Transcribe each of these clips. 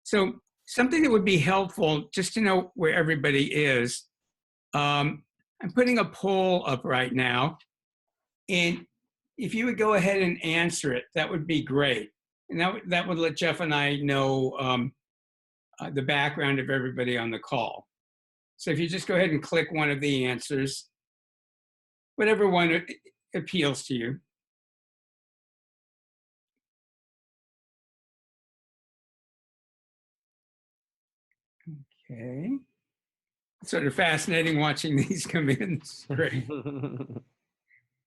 So something that would be helpful just to know where everybody is. I'm putting a poll up right now, and if you would go ahead and answer it, that would be great. And that would let Jeff and I know the background of everybody on the call. So if you just go ahead and click one of the answers, whatever one appeals to you. Okay. Sort of fascinating watching these come in. Great. And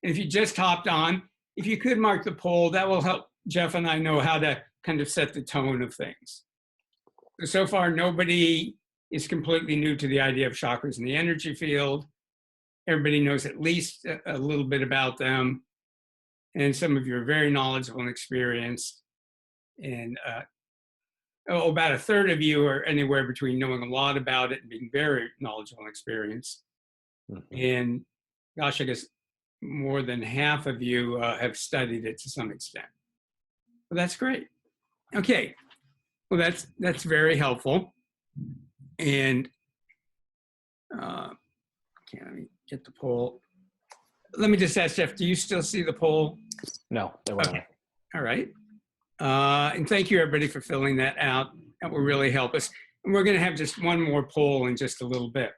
if you just hopped on, if you could mark the poll, that will help Jeff and I know how to kind of set the tone of things. So far, nobody is completely new to the idea of chakras in the energy field. Everybody knows at least a little bit about them. And some of you are very knowledgeable and experienced. And about a third of you are anywhere between knowing a lot about it and being very knowledgeable and experienced. Mm-hmm. And gosh, I guess more than half of you have studied it to some extent. Well, that's great. Okay. Well, that's very helpful. And okay, let me get the poll. Let me just ask Jeff, do you still see the poll? No, they went away. All right. And thank you, everybody, for filling that out. That will really help us. And we're going to have just one more poll in just a little bit.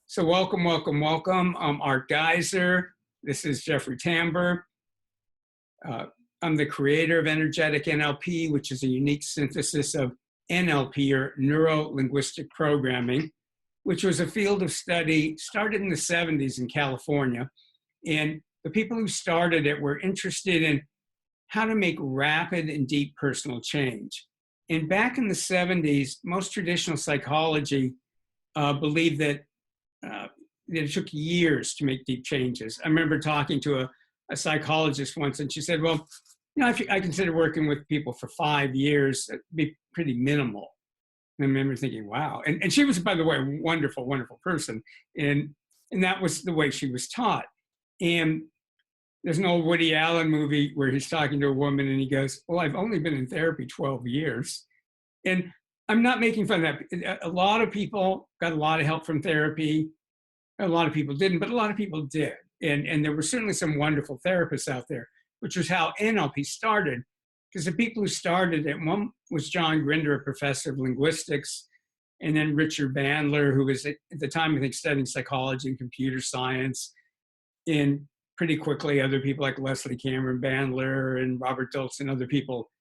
So welcome, welcome, welcome. I'm Art Giser. This is Jeffrey Tamber. I'm the creator of Energetic NLP, which is a unique synthesis of NLP, or neuro-linguistic programming, which was a field of study started in the 70s in California. And the people who started it were interested in how to make rapid and deep personal change. And back in the 70s, most traditional psychology believed that it took years to make deep changes. I remember talking to a psychologist once, and she said, well, you know, I consider working with people for 5 years, it'd be pretty minimal. And I remember thinking, wow. And she was, by the way, a wonderful, wonderful person. And that was the way she was taught. And there's an old Woody Allen movie where he's talking to a woman and he goes, well, I've only been in therapy 12 years. And I'm not making fun of that. A lot of people got a lot of help from therapy. A lot of people didn't, but a lot of people did. And there were certainly some wonderful therapists out there, which was how NLP started. Because the people who started it, one was John Grinder, a professor of linguistics, and then Richard Bandler, who was at the time, I think, studying psychology and computer science. And pretty quickly, other people like Leslie Cameron Bandler and Robert Dilts and other people,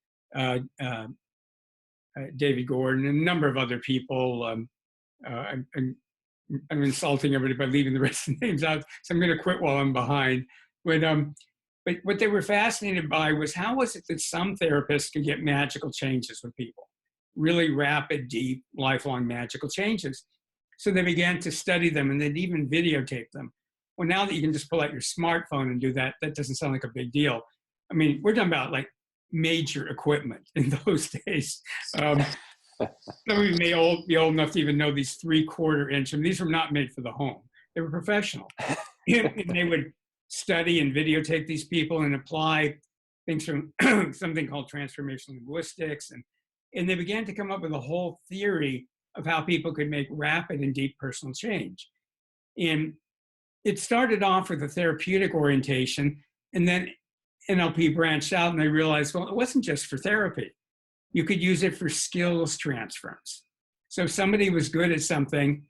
David Gordon, and a number of other people. I'm insulting everybody by leaving the rest of the names out, so I'm going to quit while I'm behind. But what they were fascinated by was how was it that some therapists could get magical changes with people, really rapid, deep, lifelong magical changes. So they began to study them, and they'd even videotape them. Well, now that you can just pull out your smartphone and do that, that doesn't sound like a big deal. I mean, we're talking about like major equipment in those days. Some of you may be old enough to even know these 3/4 inch, and these were not made for the home. They were professional. And they would study and videotape these people and apply things from something called transformational linguistics. And they began to come up with a whole theory of how people could make rapid and deep personal change. And it started off with a therapeutic orientation, and then NLP branched out and they realized, well, it wasn't just for therapy. You could use it for skills transference. So if somebody was good at something,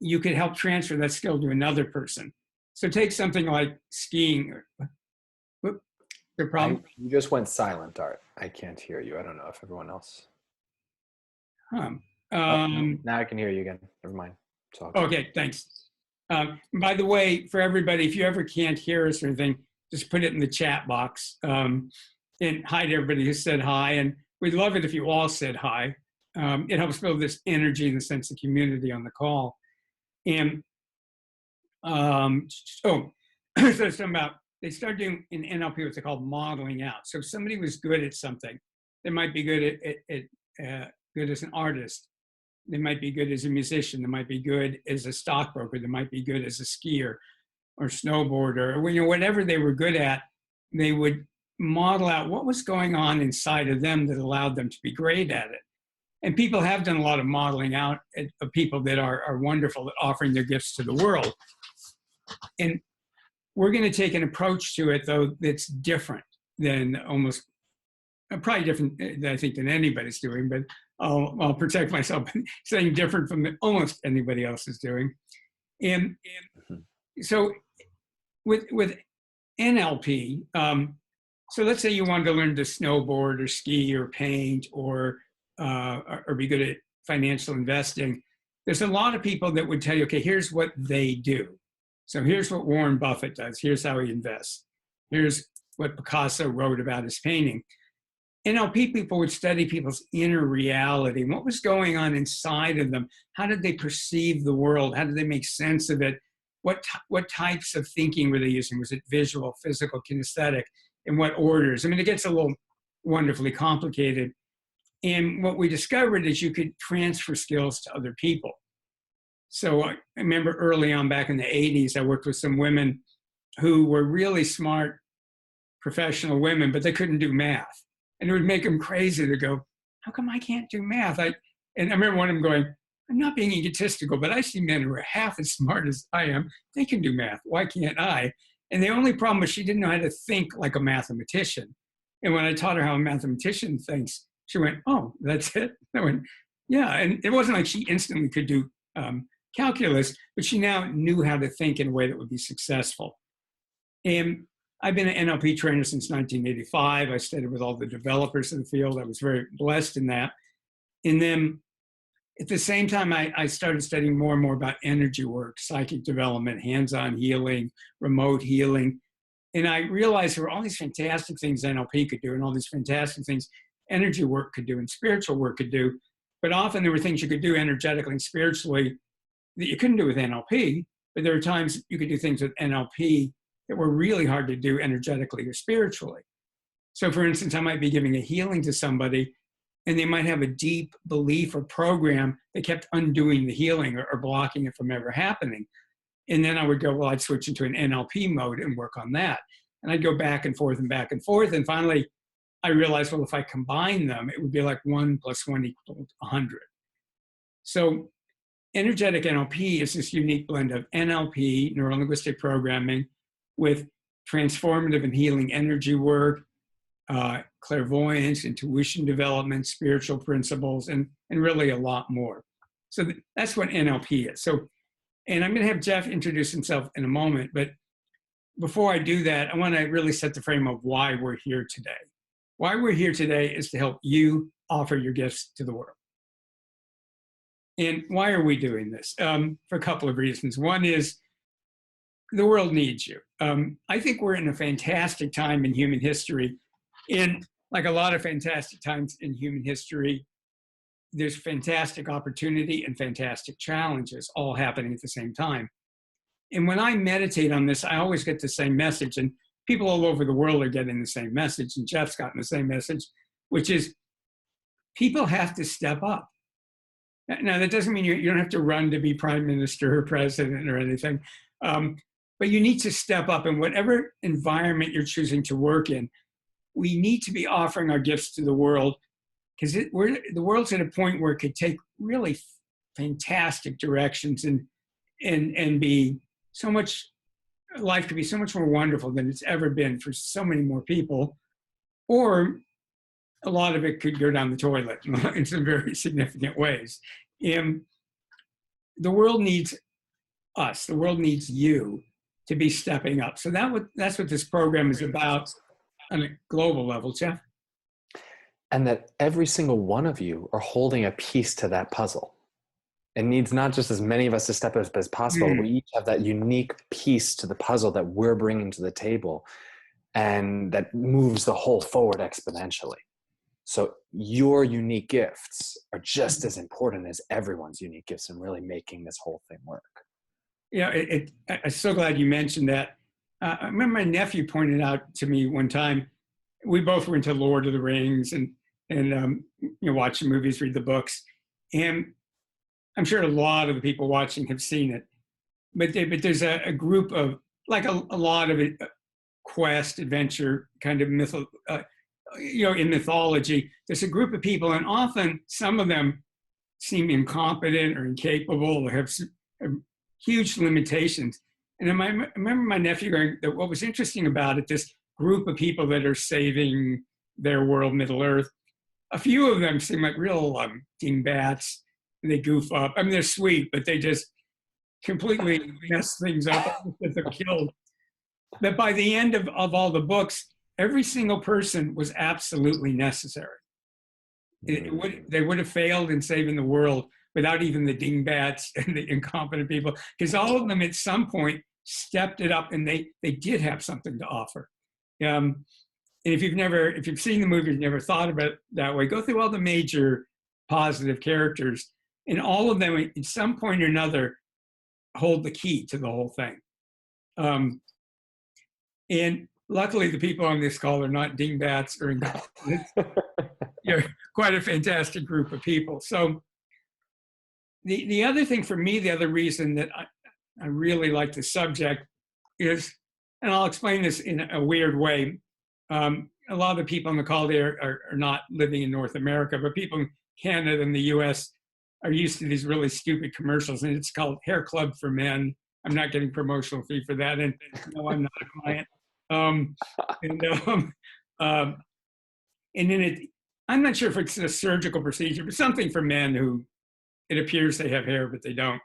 you could help transfer that skill to another person. So take something like skiing. The problem? You just went silent, Art. I can't hear you. I don't know if everyone else. Now I can hear you again. Never mind. Okay, thanks. By the way, for everybody, if you ever can't hear us or anything, just put it in the chat box. And hi to everybody who said hi. And we'd love it if you all said hi. It helps build this energy and the sense of community on the call. And so it's talking about, they started doing in NLP what they call modeling out. So if somebody was good at something, they might be good good as an artist. They might be good as a musician. They might be good as a stockbroker. They might be good as a skier or snowboarder, or whatever they were good at. They would model out what was going on inside of them that allowed them to be great at it. And people have done a lot of modeling out of people that are wonderful at offering their gifts to the world. And we're going to take an approach to it, though, that's different than almost, probably different, I think, than anybody's doing, but I'll protect myself saying different from almost anybody else is doing. And so with NLP, so let's say you wanted to learn to snowboard or ski or paint or be good at financial investing. There's a lot of people that would tell you, okay, here's what they do. So here's what Warren Buffett does. Here's how he invests. Here's what Picasso wrote about his painting. NLP people would study people's inner reality. What was going on inside of them? How did they perceive the world? How did they make sense of it? What types of thinking were they using? Was it visual, physical, kinesthetic? In what orders? I mean, it gets a little wonderfully complicated. And what we discovered is you could transfer skills to other people. So I remember early on back in the 80s, I worked with some women who were really smart professional women, but they couldn't do math. And it would make them crazy to go, how come I can't do math? And I remember one of them going, I'm not being egotistical, but I see men who are half as smart as I am. They can do math. Why can't I? And the only problem was she didn't know how to think like a mathematician. And when I taught her how a mathematician thinks, she went, oh, that's it? I went, yeah. And it wasn't like she instantly could do calculus, but she now knew how to think in a way that would be successful. And I've been an NLP trainer since 1985. I studied with all the developers in the field. I was very blessed in that. And then at the same time, I started studying more and more about energy work, psychic development, hands-on healing, remote healing. And I realized there were all these fantastic things NLP could do and all these fantastic things energy work could do and spiritual work could do. But often there were things you could do energetically and spiritually that you couldn't do with NLP. But there were times you could do things with NLP that were really hard to do energetically or spiritually. So for instance, I might be giving a healing to somebody and they might have a deep belief or program that kept undoing the healing or blocking it from ever happening. And then I would go, well, I'd switch into an NLP mode and work on that. And I'd go back and forth and back and forth. And finally, I realized, well, if I combine them, it would be like 1 + 1 = 100. So energetic NLP is this unique blend of NLP, neuro-linguistic programming, with transformative and healing energy work, clairvoyance, intuition development, spiritual principles, and really a lot more. So that's what NLP is. So, and I'm going to have Jeff introduce himself in a moment, but before I do that, I want to really set the frame of why we're here today. Why we're here today is to help you offer your gifts to the world. And why are we doing this? For a couple of reasons. One is the world needs you. I think we're in a fantastic time in human history. And like a lot of fantastic times in human history, there's fantastic opportunity and fantastic challenges all happening at the same time. And when I meditate on this, I always get the same message. And people all over the world are getting the same message. And Jeff's gotten the same message, which is people have to step up. Now, that doesn't mean you don't have to run to be prime minister or president or anything. But you need to step up in whatever environment you're choosing to work in. We need to be offering our gifts to the world because the world's at a point where it could take really fantastic directions and be so much, life could be so much more wonderful than it's ever been for so many more people. Or a lot of it could go down the toilet in some very significant ways. And the world needs us. The world needs you to be stepping up. So that's what this program is about on a global level, Jeff. And that every single one of you are holding a piece to that puzzle. It needs not just as many of us to step up as possible. We each have that unique piece to the puzzle that we're bringing to the table and that moves the whole forward exponentially. So your unique gifts are just as important as everyone's unique gifts in really making this whole thing work. Yeah, I'm so glad you mentioned that. I remember my nephew pointed out to me one time, we both were into Lord of the Rings and watch the movies, read the books. And I'm sure a lot of the people watching have seen it. But there's a group of, like a lot of it, quest, adventure, kind of in mythology, there's a group of people, and often some of them seem incompetent or incapable or have huge limitations. And I remember my nephew going, that what was interesting about it, this group of people that are saving their world, Middle Earth, a few of them seem like real dingbats. They goof up. I mean, they're sweet, but they just completely mess things up that they're killed. But by the end of all the books, every single person was absolutely necessary. They would have failed in saving the world without even the dingbats and the incompetent people, because all of them at some point stepped it up, and they did have something to offer. And if you've seen the movie, you've never thought about it that way, go through all the major positive characters, and all of them at some point or another hold the key to the whole thing. And luckily, the people on this call are not dingbats or incompetents. You're quite a fantastic group of people. So the other thing for me, the other reason that I really like the subject is, and I'll explain this in a weird way. A lot of the people on the call there are not living in North America, but people in Canada and the US are used to these really stupid commercials, and it's called Hair Club for Men. I'm not getting promotional fee for that, and no, I'm not a client. And then I'm not sure if it's a surgical procedure, but something for men who it appears they have hair, but they don't.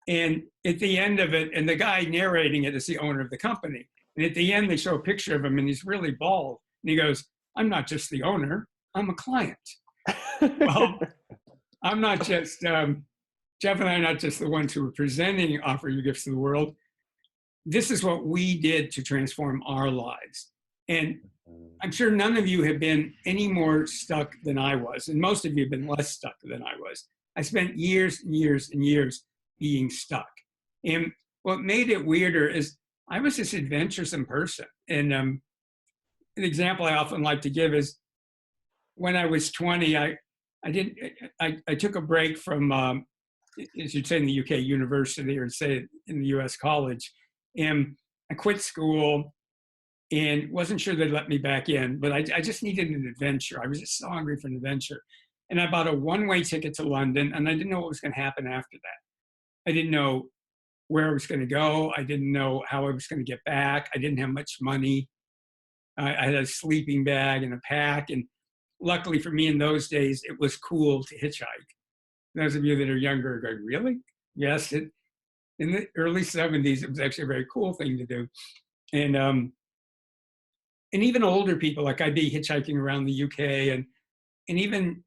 And at the end of it, and the guy narrating it is the owner of the company. And at the end, they show a picture of him, and he's really bald. And he goes, "I'm not just the owner, I'm a client." Well, I'm not just, Jeff and I are not just the ones who are presenting Offer Your Gifts to the World. This is what we did to transform our lives. And I'm sure none of you have been any more stuck than I was, and most of you have been less stuck than I was. I spent years and years and years being stuck. And what made it weirder is I was this adventuresome person. And an example I often like to give is when I was 20, I took a break from, as you'd say in the UK, university, or say in the US college, and I quit school and wasn't sure they'd let me back in, but I just needed an adventure. I was just so hungry for an adventure. And I bought a one-way ticket to London, and I didn't know what was going to happen after that. I didn't know where I was going to go. I didn't know how I was going to get back. I didn't have much money. I had a sleeping bag and a pack, and luckily for me in those days, it was cool to hitchhike. Those of you that are younger are going, really? Yes, in the early 70s, it was actually a very cool thing to do. And even older people, like I'd be hitchhiking around the UK, and even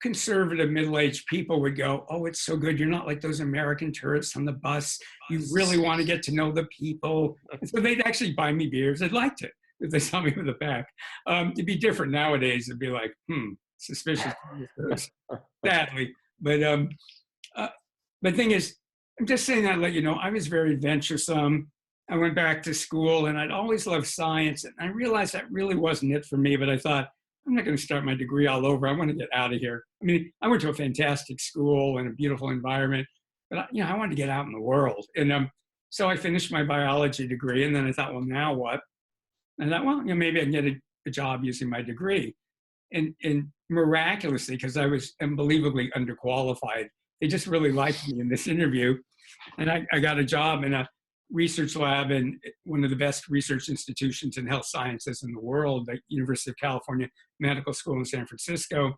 conservative middle-aged people would go, "Oh, it's so good. You're not like those American tourists on the bus. You really want to get to know the people." And so they'd actually buy me beers. They'd like to if they saw me with a pack. It'd be different nowadays. It'd be like, suspicious, sadly. But the thing is, I'm just saying that to let you know, I was very adventuresome. I went back to school, and I'd always loved science. And I realized that really wasn't it for me, but I thought, I'm not going to start my degree all over. I want to get out of here. I mean, I went to a fantastic school and a beautiful environment, but I wanted to get out in the world. And so I finished my biology degree, and then I thought, well, now what? And I thought, well, maybe I can get a job using my degree. And miraculously, because I was unbelievably underqualified, they just really liked me in this interview. And I got a job in a research lab in one of the best research institutions in health sciences in the world, the University of California Medical School in San Francisco.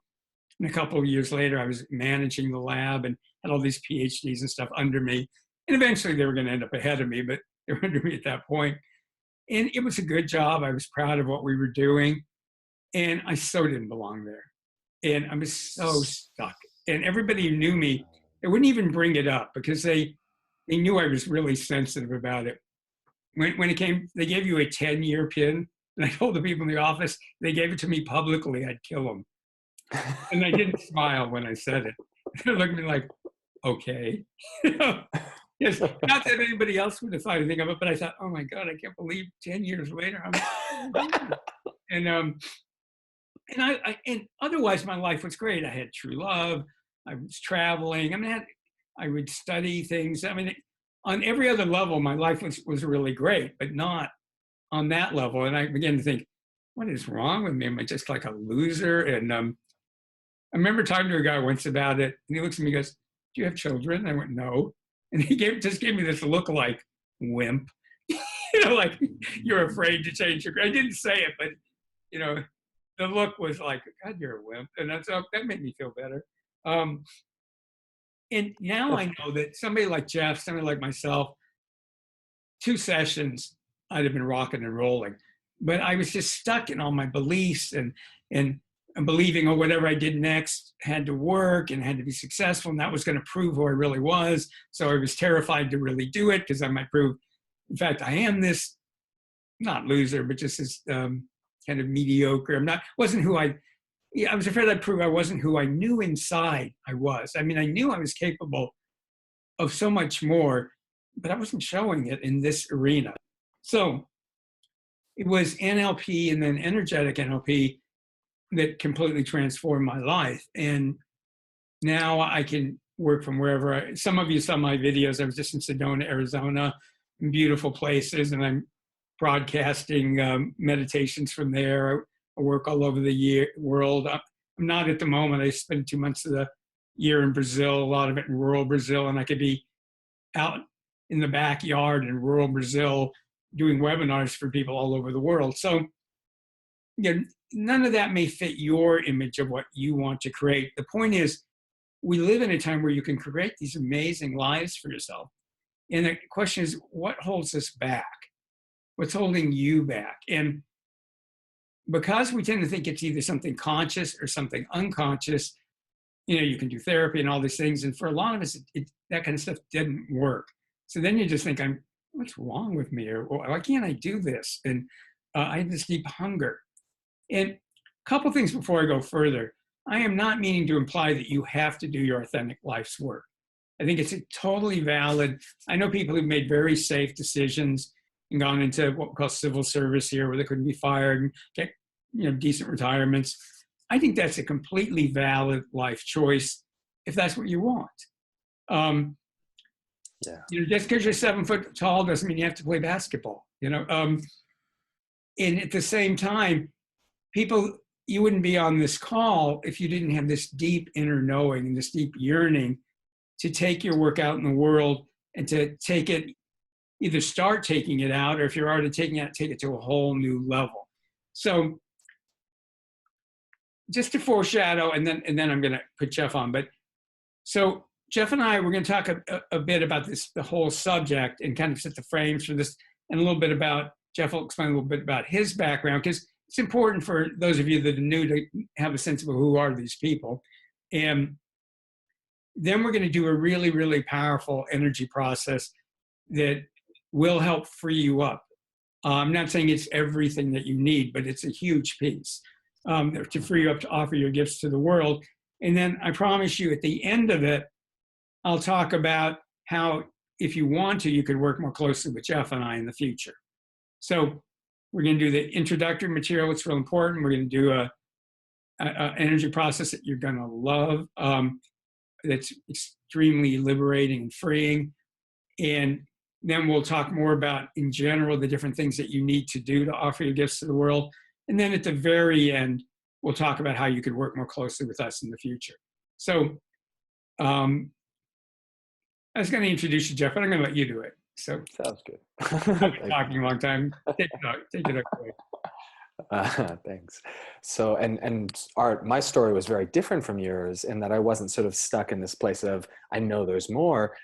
And a couple of years later, I was managing the lab and had all these PhDs and stuff under me. And eventually they were going to end up ahead of me, but they were under me at that point. And it was a good job. I was proud of what we were doing. And I so didn't belong there. And I was so stuck. And everybody who knew me, they wouldn't even bring it up because they knew I was really sensitive about it. When it came, they gave you a 10-year pin. And I told the people in the office, they gave it to me publicly, I'd kill them. And I didn't smile when I said it. They looked at me like, okay. Yes, not that anybody else would have thought anything of it, but I thought, oh my God, I can't believe 10 years later, and otherwise my life was great. I had true love. I was traveling. I mean, I would study things. I mean, on every other level, my life was really great, but not on that level. And I began to think, what is wrong with me? Am I just like a loser? And I remember talking to a guy once about it, and he looks at me and goes, do you have children? And I went, no. And he just gave me this look like, wimp. Like, you're afraid to change your, I didn't say it, but, the look was like, God, you're a wimp. And that made me feel better. And now I know that somebody like Jeff, somebody like myself, 2 sessions, I'd have been rocking and rolling. But I was just stuck in all my beliefs and believing, whatever I did next had to work and had to be successful, and that was going to prove who I really was. So I was terrified to really do it because I might prove, in fact, I am this, not loser, but just this kind of mediocre. Wasn't who I was afraid I'd prove I wasn't who I knew inside I was. I mean, I knew I was capable of so much more, but I wasn't showing it in this arena. So it was NLP and then energetic NLP that completely transformed my life. And now I can work from wherever. Some of you saw my videos. I was just in Sedona, Arizona, in beautiful places, and I'm broadcasting meditations from there. I work all over the world. I'm not at the moment. I spend 2 months of the year in Brazil, a lot of it in rural Brazil, and I could be out in the backyard in rural Brazil doing webinars for people all over the world. So, none of that may fit your image of what you want to create. The point is, we live in a time where you can create these amazing lives for yourself. And the question is, what holds us back? What's holding you back? And because we tend to think it's either something conscious or something unconscious, you can do therapy and all these things. And for a lot of us, that kind of stuff didn't work. So then you just think, what's wrong with me? Or why can't I do this? And I have this deep hunger. And a couple things before I go further. I am not meaning to imply that you have to do your authentic life's work. I think it's totally valid. I know people who've made very safe decisions and gone into what we call civil service here, where they couldn't be fired and get decent retirements. I think that's a completely valid life choice if that's what you want. Just because you're 7 foot tall doesn't mean you have to play basketball. And at the same time, you wouldn't be on this call if you didn't have this deep inner knowing and this deep yearning to take your work out in the world and to take it, either start taking it out, or if you're already taking it, take it to a whole new level. So just to foreshadow, and then I'm going to put Jeff on. But so Jeff and I, we're going to talk a bit about the whole subject and kind of set the frames for this, and a little bit about, Jeff will explain a little bit about his background, because it's important for those of you that are new to have a sense of who are these people. And then we're going to do a really, really powerful energy process that will help free you up. I'm not saying it's everything that you need, but it's a huge piece to free you up to offer your gifts to the world. And then I promise you at the end of it, I'll talk about how, if you want to, you could work more closely with Jeff and I in the future. So we're going to do the introductory material. It's real important. We're going to do a energy process that you're going to love. That's extremely liberating and freeing. And then we'll talk more about, in general, the different things that you need to do to offer your gifts to the world. And then at the very end, we'll talk about how you could work more closely with us in the future. So I was going to introduce you, Jeff, but I'm going to let you do it. So sounds good. I've been talking a long time. Take it up. Thanks. So, and Art, my story was very different from yours in that I wasn't sort of stuck in this place of, I know there's more.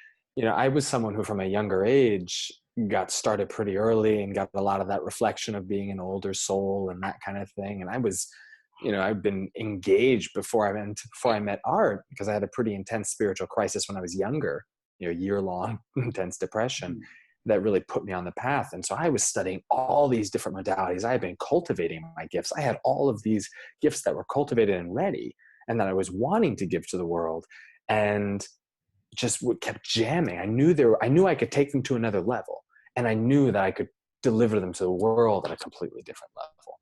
I was someone who from a younger age got started pretty early and got a lot of that reflection of being an older soul and that kind of thing. And I was, I've been engaged before I met Art, because I had a pretty intense spiritual crisis when I was younger, year-long intense depression that really put me on the path. And so I was studying all these different modalities. I had been cultivating my gifts. I had all of these gifts that were cultivated and ready and that I was wanting to give to the world, and just kept jamming. I knew I could take them to another level, and I knew that I could deliver them to the world at a completely different level.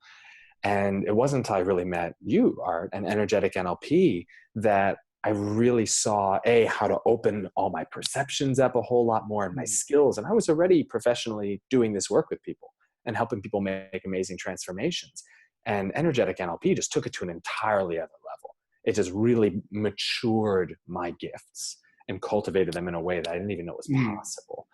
And it wasn't until I really met you, Art, and energetic NLP, that I really saw how to open all my perceptions up a whole lot more, and my skills. And I was already professionally doing this work with people and helping people make amazing transformations. And energetic NLP just took it to an entirely other level. It just really matured my gifts and cultivated them in a way that I didn't even know was possible.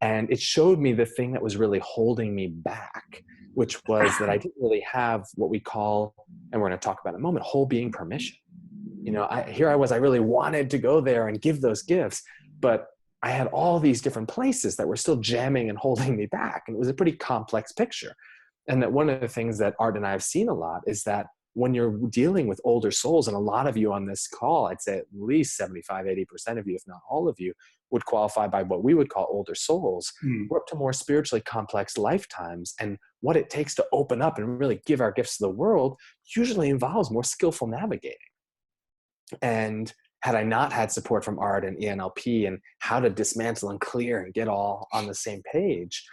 And it showed me the thing that was really holding me back, which was that I didn't really have what we call, and we're going to talk about in a moment, whole being permission. You know, I really wanted to go there and give those gifts, but I had all these different places that were still jamming and holding me back. And it was a pretty complex picture. And that one of the things that Art and I have seen a lot is that when you're dealing with older souls, and a lot of you on this call, I'd say at least 75, 80% of you, if not all of you, would qualify by what we would call older souls. We're up to more spiritually complex lifetimes. And what it takes to open up and really give our gifts to the world usually involves more skillful navigating. And had I not had support from Art and ENLP and how to dismantle and clear and get all on the same page,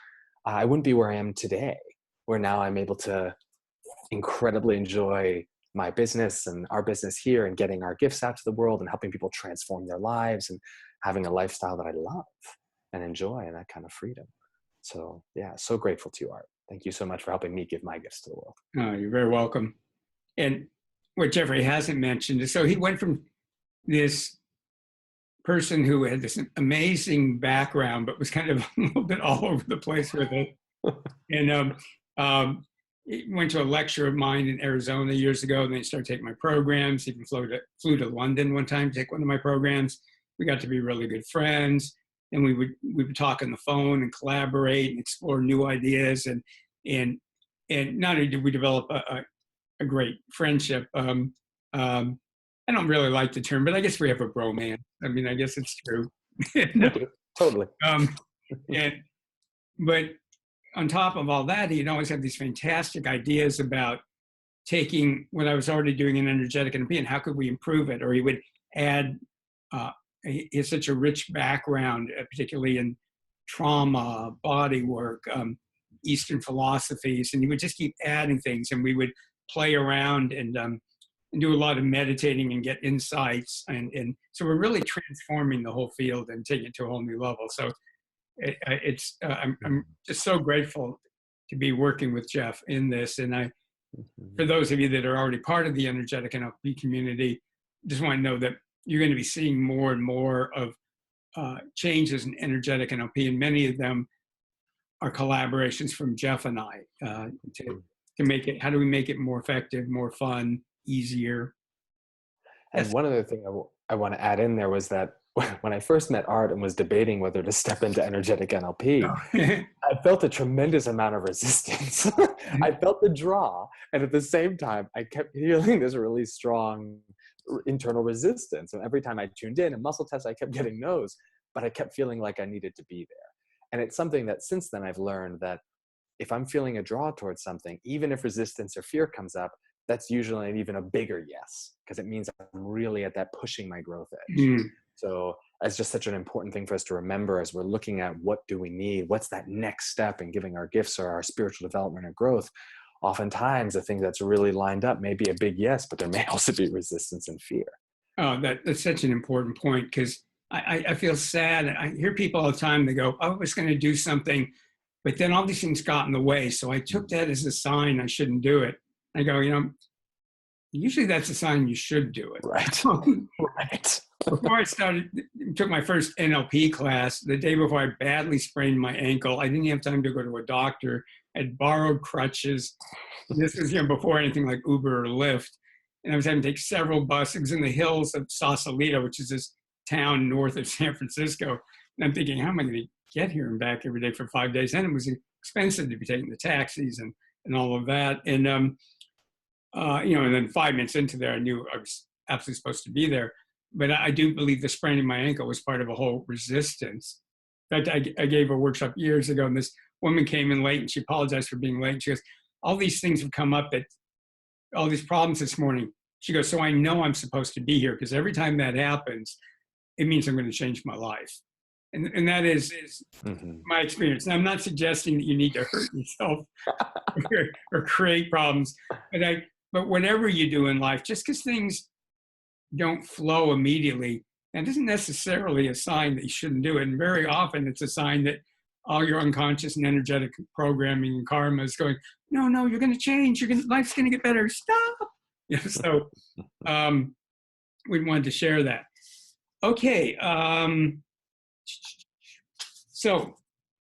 I wouldn't be where I am today, where now I'm able to incredibly enjoy my business and our business here and getting our gifts out to the world and helping people transform their lives and having a lifestyle that I love and enjoy and that kind of freedom. So yeah, so grateful to you, Art. Thank you so much for helping me give my gifts to the world. Oh, you're very welcome. And what Jeffrey hasn't mentioned is, so he went from this person who had this amazing background, but was kind of a little bit all over the place with it. And he went to a lecture of mine in Arizona years ago, and then he started taking my programs. He even flew to London one time to take one of my programs. We got to be really good friends, and we would talk on the phone and collaborate and explore new ideas. And not only did we develop a great friendship, I don't really like the term, but I guess we have a bromance. I mean, I guess it's true. No. Totally. But on top of all that, he'd always have these fantastic ideas about taking what I was already doing in energetic NLP and how could we improve it? Or he would add, he has such a rich background, particularly in trauma, body work, Eastern philosophies, and he would just keep adding things, and we would play around and do a lot of meditating and get insights. And so we're really transforming the whole field and taking it to a whole new level. So I'm just so grateful to be working with Jeff in this. And for those of you that are already part of the energetic NLP community, just want to know that you're going to be seeing more and more of changes in energetic NLP, and many of them are collaborations from Jeff and I to make it. How do we make it more effective, more fun, easier? And one other thing I want to add in there was that when I first met Art and was debating whether to step into energetic NLP, I felt a tremendous amount of resistance. I felt the draw. And at the same time, I kept feeling this really strong internal resistance. And every time I tuned in and muscle test, I kept getting no's, but I kept feeling like I needed to be there. And it's something that since then I've learned that if I'm feeling a draw towards something, even if resistance or fear comes up, that's usually an even a bigger yes, because it means I'm really at that pushing my growth edge. So it's just such an important thing for us to remember as we're looking at what do we need, what's that next step in giving our gifts or our spiritual development or growth. Oftentimes the thing that's really lined up may be a big yes, but there may also be resistance and fear. Oh, that's such an important point, because I feel sad. I hear people all the time, they go, I was going to do something, but then all these things got in the way. So I took that as a sign I shouldn't do it. I go, usually that's a sign you should do it. Right. Right. Before I took my first NLP class, the day before I badly sprained my ankle, I didn't have time to go to a doctor. I'd borrowed crutches. This was before anything like Uber or Lyft. And I was having to take several buses in the hills of Sausalito, which is this town north of San Francisco. And I'm thinking, how am I going to get here and back every day for 5 days? And it was expensive to be taking the taxis and all of that. And, and then 5 minutes into there, I knew I was absolutely supposed to be there. But I do believe the spraining my ankle was part of a whole resistance. In fact, I gave a workshop years ago, and this woman came in late, and she apologized for being late. She goes, all these things have come up, all these problems this morning. She goes, so I know I'm supposed to be here, because every time that happens, it means I'm going to change my life. And that is my experience. Now, I'm not suggesting that you need to hurt yourself or create problems, but whatever you do in life, just because things don't flow immediately, that isn't necessarily a sign that you shouldn't do it. And very often it's a sign that all your unconscious and energetic programming and karma is going, no, no, you're going to change. Life's going to get better. Stop. So we wanted to share that. Okay. So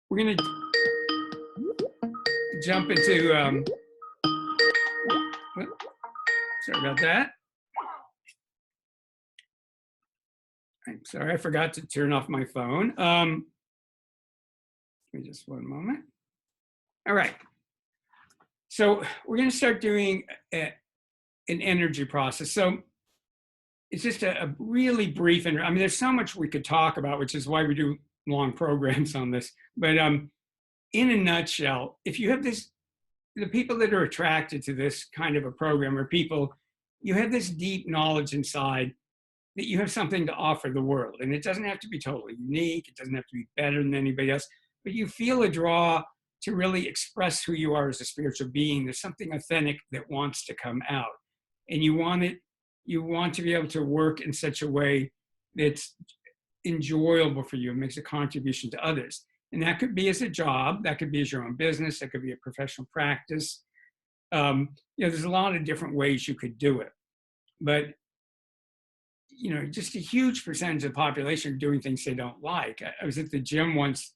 we're going to jump into, sorry about that. I'm sorry, I forgot to turn off my phone. Give me just one moment. All right. So we're going to start doing an energy process. So it's just a really brief, I mean, there's so much we could talk about, which is why we do long programs on this. But in a nutshell, if you have this, the people that are attracted to this kind of a program are people, you have this deep knowledge inside that you have something to offer the world. And it doesn't have to be totally unique. It doesn't have to be better than anybody else, but you feel a draw to really express who you are as a spiritual being. There's something authentic that wants to come out. And you want to be able to work in such a way that's enjoyable for you and makes a contribution to others. And that could be as a job, that could be as your own business, that could be a professional practice. There's a lot of different ways you could do it. But just a huge percentage of the population are doing things they don't like. I was at the gym once,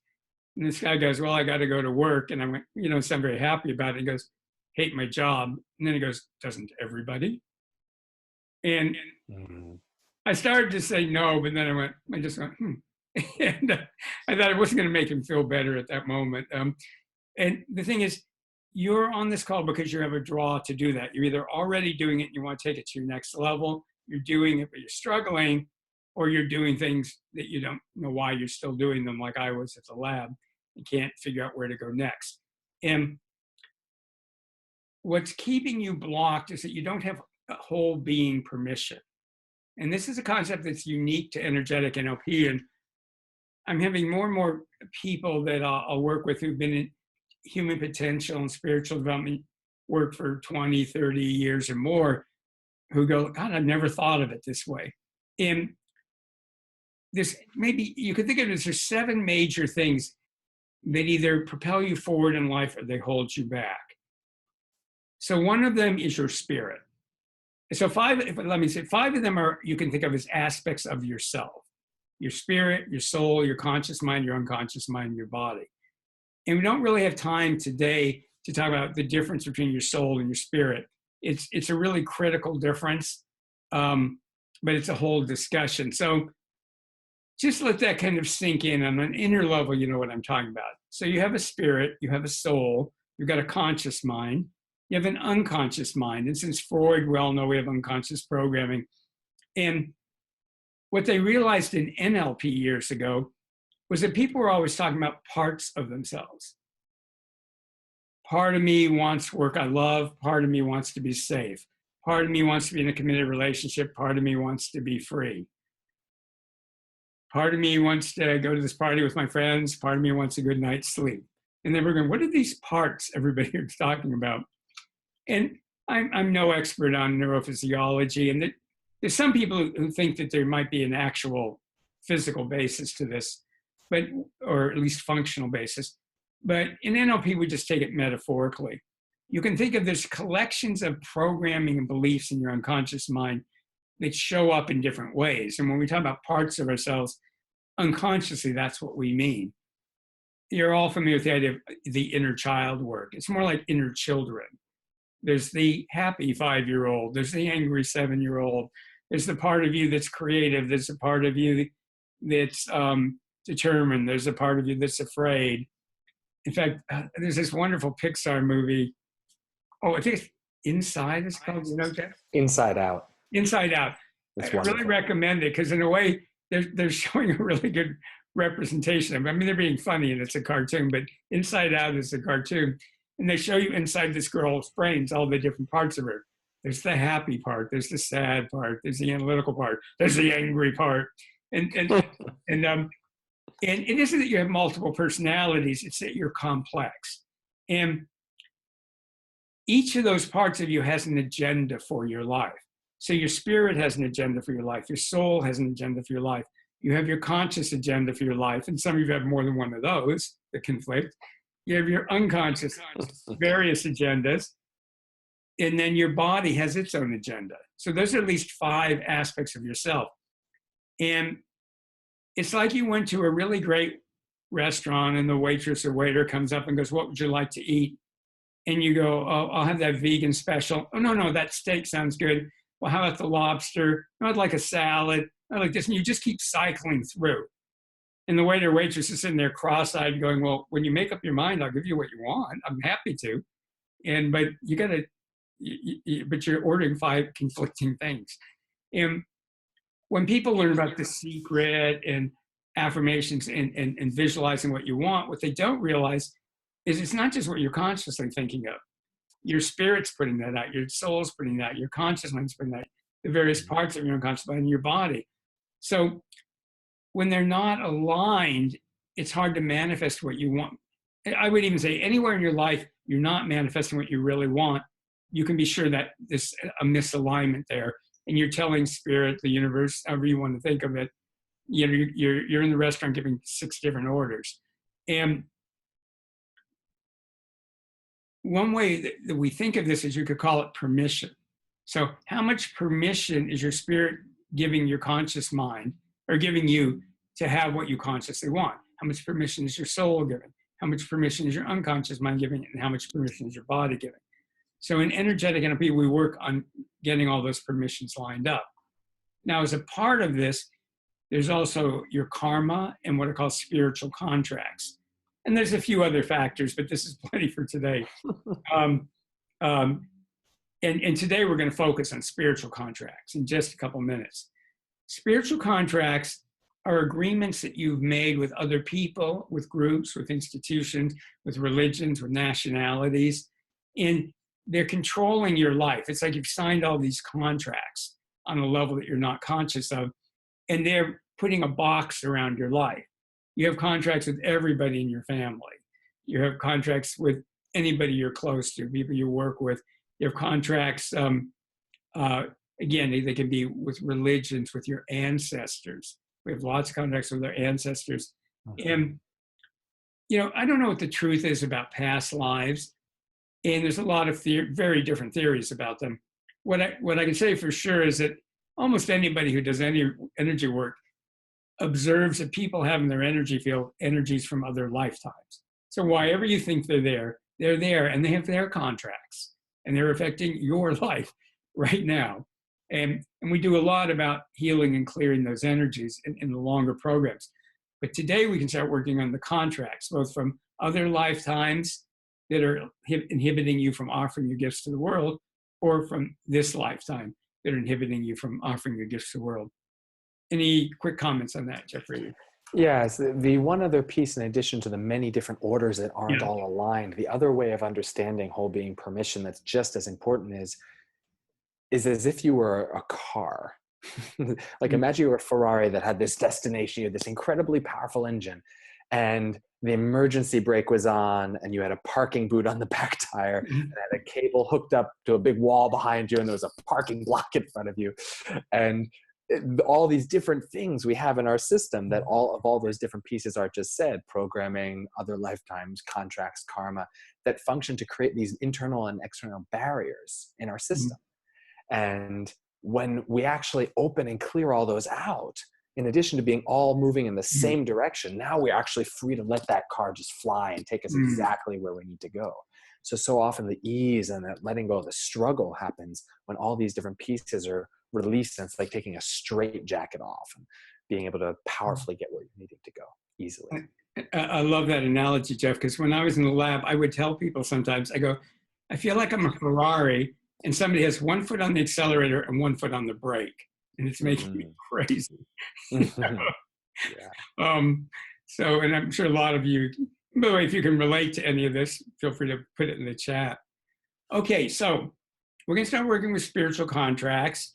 and this guy goes, well, I got to go to work. And I went, so I'm very happy about it. He goes, hate my job. And then he goes, doesn't everybody? And I started to say no, but then I just went, And I thought it wasn't going to make him feel better at that moment. And the thing is, you're on this call because you have a draw to do that. You're either already doing it and you want to take it to your next level, you're doing it, but you're struggling, or you're doing things that you don't know why you're still doing them, like I was at the lab, and can't figure out where to go next. And what's keeping you blocked is that you don't have a whole being permission. And this is a concept that's unique to energetic NLP. And I'm having more and more people that I'll work with who've been in human potential and spiritual development work for 20, 30 years or more, who go, God, I've never thought of it this way. And this, maybe you could think of it as there's 7 major things that either propel you forward in life or they hold you back. So one of them is your spirit. So 5 of them are, you can think of as aspects of yourself: your spirit, your soul, your conscious mind, your unconscious mind, your body. And we don't really have time today to talk about the difference between your soul and your spirit. It's a really critical difference, but it's a whole discussion. So just let that kind of sink in on an inner level. You know what I'm talking about. So you have a spirit, you have a soul, you've got a conscious mind, you have an unconscious mind. And since Freud, we all know we have unconscious programming. And what they realized in NLP years ago was that people were always talking about parts of themselves. Part of me wants work I love. Part of me wants to be safe. Part of me wants to be in a committed relationship. Part of me wants to be free. Part of me wants to go to this party with my friends. Part of me wants a good night's sleep. And then we're going, what are these parts everybody is talking about? And I'm no expert on neurophysiology. And there's some people who think that there might be an actual physical basis to this, or at least functional basis. But in NLP, we just take it metaphorically. You can think of this collections of programming and beliefs in your unconscious mind that show up in different ways. And when we talk about parts of ourselves, unconsciously, that's what we mean. You're all familiar with the idea of the inner child work. It's more like inner children. There's the happy 5-year-old. There's the angry 7-year-old. There's the part of you that's creative. There's a part of you that's determined. There's a part of you that's afraid. In fact, there's this wonderful Pixar movie. Oh, I think it's Inside, it's called, Jeff? Inside Out. Inside Out. It's I really recommend it because in a way, they're showing a really good representation of it. I mean, they're being funny and it's a cartoon, but Inside Out is a cartoon. And they show you inside this girl's brains all the different parts of her. There's the happy part. There's the sad part. There's the analytical part. There's the angry part. And it isn't that you have multiple personalities, it's that you're complex. And each of those parts of you has an agenda for your life. So your spirit has an agenda for your life. Your soul has an agenda for your life. You have your conscious agenda for your life, and some of you have more than one of those that conflict. You have your unconscious, various agendas, and then your body has its own agenda. So those are at least 5 aspects of yourself. And it's like you went to a really great restaurant and the waitress or waiter comes up and goes, "What would you like to eat?" And you go, "Oh, I'll have that vegan special." "Oh, no, that steak sounds good." "Well, how about the lobster?" "No, I'd like a salad." "I like this." And you just keep cycling through. And the waiter or waitress is sitting there cross-eyed going, "Well, when you make up your mind, I'll give you what you want. I'm happy to." But you got to, but you're ordering 5 conflicting things. And when people learn about The Secret and affirmations and visualizing what you want, what they don't realize is it's not just what you're consciously thinking of. Your spirit's putting that out, your soul's putting that out, your conscious mind's putting that out, the various parts of your unconscious mind in your body. So when they're not aligned, it's hard to manifest what you want. I would even say anywhere in your life you're not manifesting what you really want, you can be sure that there's a misalignment there, and you're telling spirit, the universe, however you want to think of it, you're in the restaurant giving 6 different orders. And one way that we think of this is you could call it permission. So how much permission is your spirit giving your conscious mind, or giving you, to have what you consciously want? How much permission is your soul giving? How much permission is your unconscious mind giving? And how much permission is your body giving? So in energetic NLP, we work on getting all those permissions lined up. Now, as a part of this, there's also your karma and what are called spiritual contracts. And there's a few other factors, but this is plenty for today. And today we're going to focus on spiritual contracts in just a couple minutes. Spiritual contracts are agreements that you've made with other people, with groups, with institutions, with religions, with nationalities, and they're controlling your life. It's like you've signed all these contracts on a level that you're not conscious of, and they're putting a box around your life. You have contracts with everybody in your family. You have contracts with anybody you're close to, people you work with. You have contracts, again, they can be with religions, with your ancestors. We have lots of contracts with our ancestors. Okay. And, I don't know what the truth is about past lives. And there's a lot of very different theories about them. What I can say for sure is that almost anybody who does any energy work observes that people have in their energy field energies from other lifetimes. So why ever you think they're there, and they have their contracts, and they're affecting your life right now. And we do a lot about healing and clearing those energies in the longer programs. But today we can start working on the contracts, both from other lifetimes that are inhibiting you from offering your gifts to the world, or from this lifetime that are inhibiting you from offering your gifts to the world. Any quick comments on that, Jeffrey? Yes, the one other piece, in addition to the many different orders that aren't all aligned, the other way of understanding whole being permission that's just as important is as if you were a car. Like imagine you were a Ferrari that had this destination, you had this incredibly powerful engine, and the emergency brake was on, and you had a parking boot on the back tire, and had a cable hooked up to a big wall behind you, and there was a parking block in front of you. And all these different things we have in our system, that all those different pieces Art just said, programming, other lifetimes, contracts, karma, that function to create these internal and external barriers in our system. And when we actually open and clear all those out, in addition to being all moving in the same direction, now we're actually free to let that car just fly and take us exactly where we need to go. So often the ease and that letting go of the struggle happens when all these different pieces are released, and it's like taking a straight jacket off and being able to powerfully get where you're needing to go easily. I love that analogy, Jeff, because when I was in the lab, I would tell people sometimes, I go, I feel like I'm a Ferrari and somebody has one foot on the accelerator and one foot on the brake, and it's making me crazy. And I'm sure a lot of you, by the way, if you can relate to any of this, feel free to put it in the chat. Okay, so we're going to start working with spiritual contracts.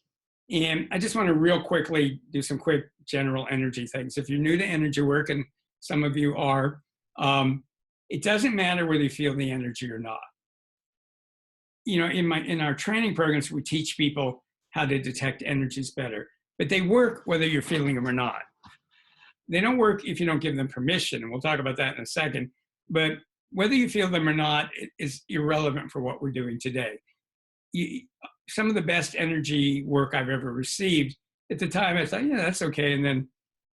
And I just want to real quickly do some quick general energy things. If you're new to energy work, and some of you are, it doesn't matter whether you feel the energy or not. In our training programs, we teach people how to detect energies better, but they work whether you're feeling them or not. They don't work if you don't give them permission, and we'll talk about that in a second. But whether you feel them or not is irrelevant for what we're doing today. Some of the best energy work I've ever received, at the time I thought, yeah, that's okay. And then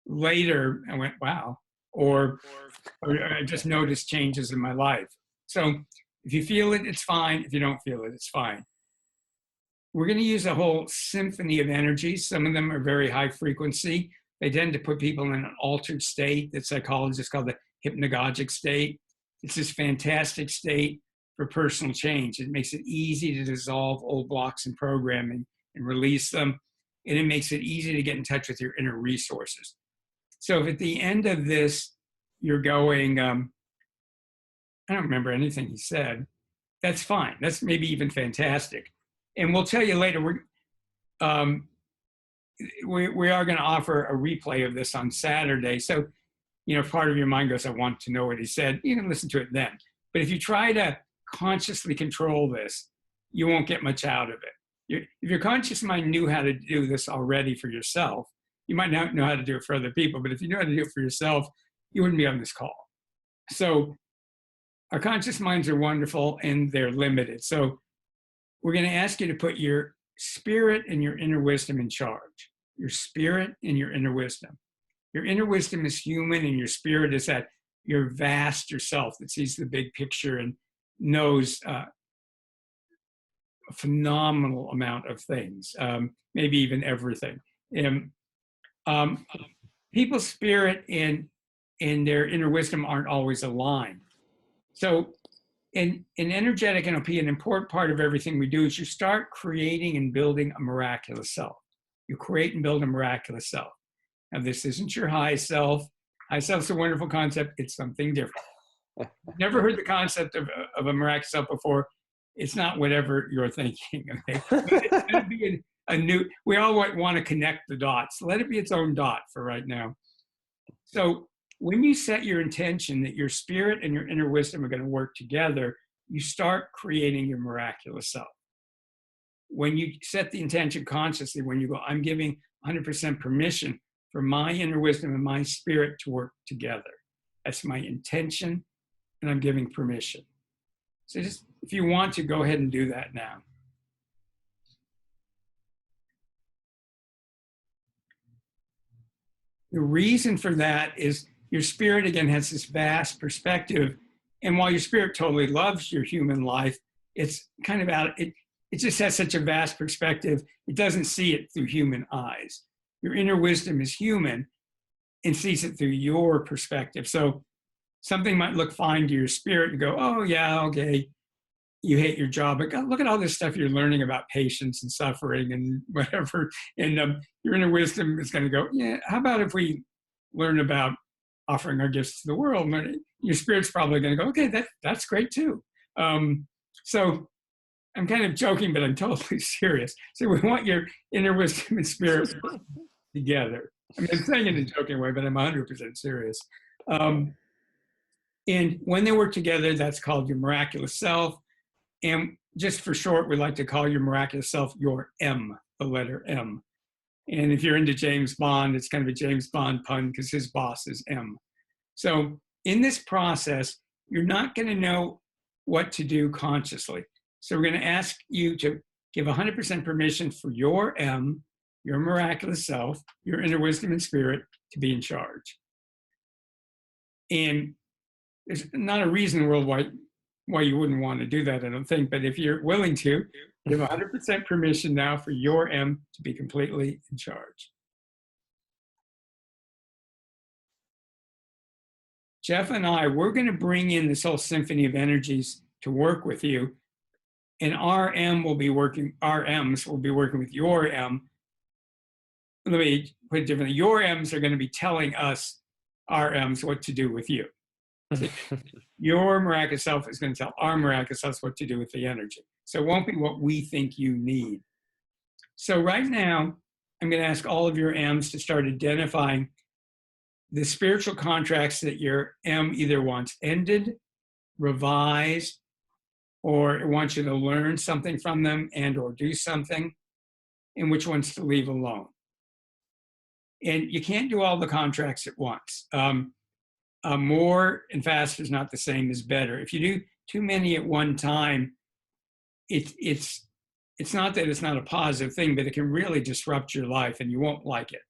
later I went, wow. Or I just noticed changes in my life. So if you feel it, it's fine. If you don't feel it, it's fine. We're going to use a whole symphony of energies. Some of them are very high frequency. They tend to put people in an altered state that psychologists call the hypnagogic state. It's this fantastic state for personal change. It makes it easy to dissolve old blocks in programming and release them. And it makes it easy to get in touch with your inner resources. So if at the end of this, you're going, I don't remember anything he said, that's fine. That's maybe even fantastic. And we'll tell you later, we are going to offer a replay of this on Saturday. So, if part of your mind goes, I want to know what he said, you can listen to it then. But if you try to consciously control this, you won't get much out of it. If your conscious mind knew how to do this already for yourself, you might not know how to do it for other people, but if you know how to do it for yourself, you wouldn't be on this call. So our conscious minds are wonderful and they're limited. So we're going to ask you to put your spirit and your inner wisdom in charge. Your spirit and your inner wisdom. Your inner wisdom is human, and your spirit is that your vast yourself that sees the big picture and knows a phenomenal amount of things, maybe even everything. People's spirit and their inner wisdom aren't always aligned. So in energetic NLP, an important part of everything we do is you start creating and building a miraculous self. You create and build a miraculous self. Now, this isn't your high self. High self's a wonderful concept. It's something different. Never heard the concept of a miraculous self before. It's not whatever you're thinking. Okay, it's going to be a new. We all want to connect the dots. Let it be its own dot for right now. So when you set your intention that your spirit and your inner wisdom are going to work together, you start creating your miraculous self. When you set the intention consciously, when you go, I'm giving 100% permission for my inner wisdom and my spirit to work together. That's my intention, and I'm giving permission. So just, if you want to, go ahead and do that now. The reason for that is your spirit, again, has this vast perspective. And while your spirit totally loves your human life, it's kind of it just has such a vast perspective, it doesn't see it through human eyes. Your inner wisdom is human and sees it through your perspective. So something might look fine to your spirit and go, oh yeah, okay, you hate your job, but look at all this stuff you're learning about patience and suffering and whatever. And your inner wisdom is going to go, yeah, how about if we learn about offering our gifts to the world? Your spirit's probably going to go, okay, that's great too. So I'm kind of joking, but I'm totally serious. So we want your inner wisdom and spirit together. I mean, I'm saying it in a joking way, but I'm 100% serious. And when they work together, that's called your miraculous self. And just for short, we like to call your miraculous self your M, the letter M. And if you're into James Bond, it's kind of a James Bond pun because his boss is M. So in this process, you're not going to know what to do consciously. So we're going to ask you to give 100% permission for your M, your miraculous self, your inner wisdom and spirit to be in charge. And there's not a reason in the world why you wouldn't want to do that, I don't think. But if you're willing to, give 100% permission now for your M to be completely in charge. Jeff and I, we're going to bring in this whole symphony of energies to work with you. And our M will be working, our M's will be working with your M. Let me put it differently. Your M's are going to be telling us, our M's, what to do with you. So your miraculous self is going to tell our miraculous self what to do with the energy. So it won't be what we think you need. So right now, I'm going to ask all of your M's to start identifying the spiritual contracts that your M either wants ended, revised, or it wants you to learn something from them and or do something, and which ones to leave alone. And you can't do all the contracts at once. More and faster is not the same as better. If you do too many at one time, it's not that it's not a positive thing, but it can really disrupt your life and you won't like it.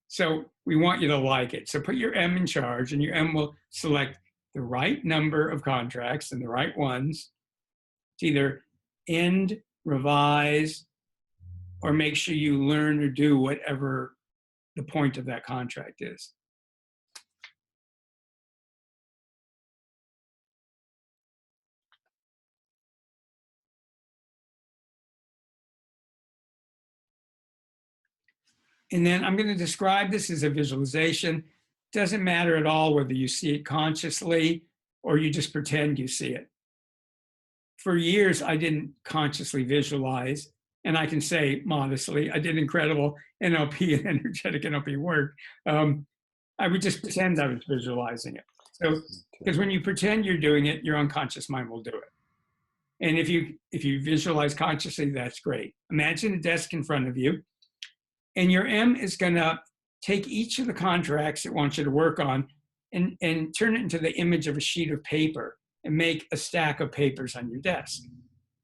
So we want you to like it. So put your M in charge, and your M will select the right number of contracts and the right ones to either end, revise, or make sure you learn or do whatever the point of that contract is. And then I'm going to describe this as a visualization. Doesn't matter at all whether you see it consciously or you just pretend you see it. For years, I didn't consciously visualize. And I can say modestly, I did incredible NLP and energetic NLP work. I would just pretend I was visualizing it. So, because when you pretend you're doing it, your unconscious mind will do it. And if you visualize consciously, that's great. Imagine a desk in front of you, and your M is going to take each of the contracts it wants you to work on and turn it into the image of a sheet of paper and make a stack of papers on your desk.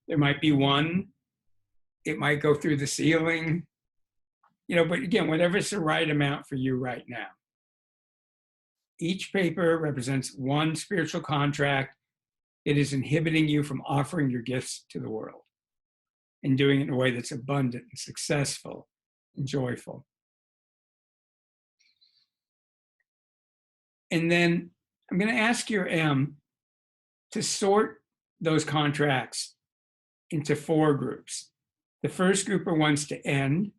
There might be one, it might go through the ceiling, but again, whatever's the right amount for you right now. Each paper represents one spiritual contract that is inhibiting you from offering your gifts to the world and doing it in a way that's abundant and successful and joyful. And then I'm going to ask your M to sort those contracts into 4 groups. The first group are ones to end.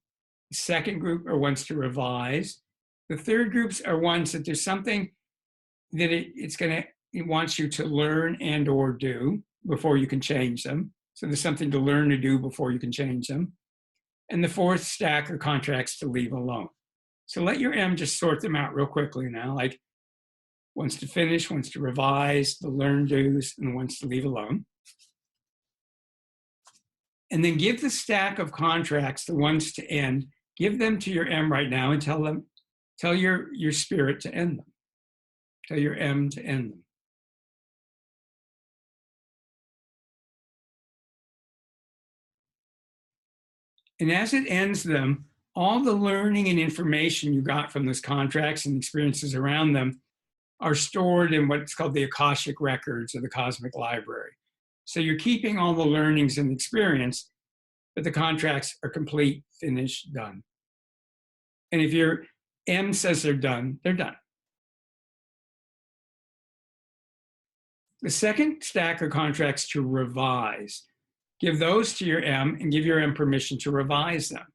The second group are ones to revise. The third groups are ones that there's something that it wants you to learn and or do before you can change them. So there's something to learn to do before you can change them. And the fourth stack are contracts to leave alone. So let your M just sort them out real quickly now, like ones to finish, ones to revise, the learn do's, and the ones to leave alone. And then give the stack of contracts, the ones to end, give them to your M right now and tell your spirit to end them. Tell your M to end them. And as it ends them, all the learning and information you got from those contracts and experiences around them are stored in what's called the Akashic records of the cosmic library. So you're keeping all the learnings and experience, but the contracts are complete, finished, done. And if your M says they're done, they're done. The second stack of contracts to revise. Give those to your M and give your M permission to revise them.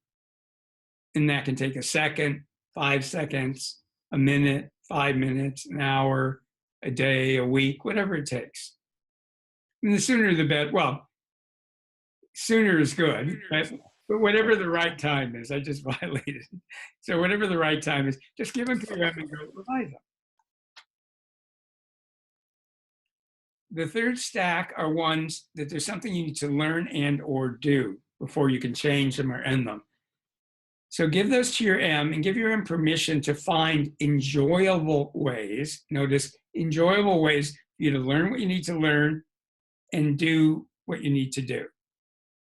And that can take a second, 5 seconds, a minute, 5 minutes, an hour, a day, a week, whatever it takes. And the sooner the better. Well, sooner is good, right? But whatever the right time is, I just violated. So whatever the right time is, just give them to your M and go revise them. The third stack are ones that there's something you need to learn and or do before you can change them or end them. So give those to your M and give your M permission to find enjoyable ways. Notice enjoyable ways for you to learn what you need to learn and do what you need to do.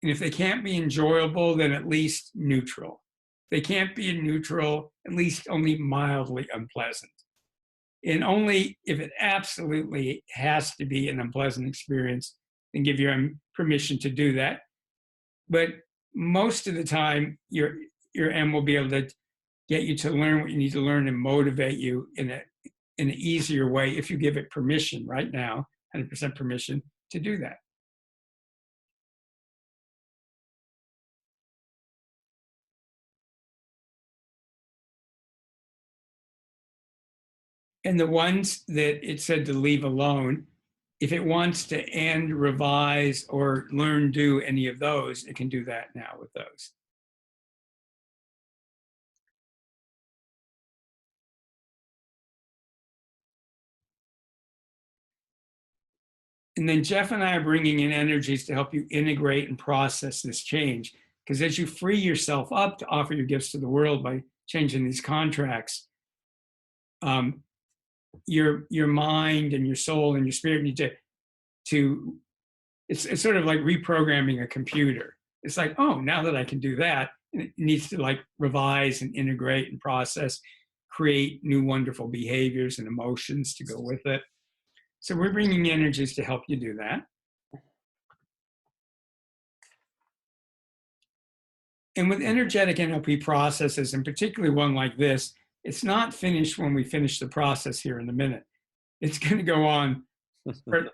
And if they can't be enjoyable, then at least neutral. If they can't be neutral, at least only mildly unpleasant. And only if it absolutely has to be an unpleasant experience, then give your M permission to do that. But most of the time, your M will be able to get you to learn what you need to learn and motivate you in an easier way if you give it permission right now, 100% permission to do that. And the ones that it said to leave alone, if it wants to end, revise, or learn, do any of those, it can do that now with those. And then Jeff and I are bringing in energies to help you integrate and process this change, Because as you free yourself up to offer your gifts to the world by changing these contracts, your mind and your soul and your spirit need to it's sort of like reprogramming a computer. It's like, oh, now that I can do that, it needs to like revise and integrate and process, create new wonderful behaviors and emotions to go with it. So we're bringing energies to help you do that. And with energetic NLP processes, and particularly one like this, it's not finished when we finish the process here in a minute. It's going to go on for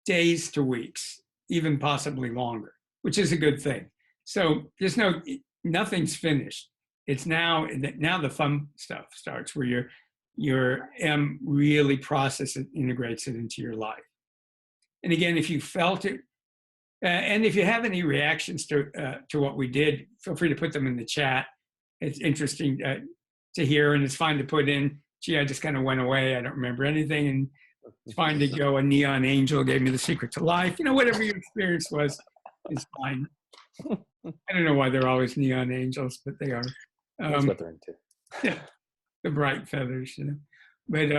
days to weeks, even possibly longer, which is a good thing. So there's nothing's finished. It's now the fun stuff starts, where your M really processes it, integrates it into your life. And again, if you felt it, and if you have any reactions to what we did, feel free to put them in the chat. It's interesting to hear, and it's fine to put in, gee, I just kind of went away, I don't remember anything, and it's fine to go, a neon angel gave me the secret to life. Whatever your experience was is fine. I don't know why they're always neon angels, but they are. That's what they're into. Yeah, the bright feathers, But,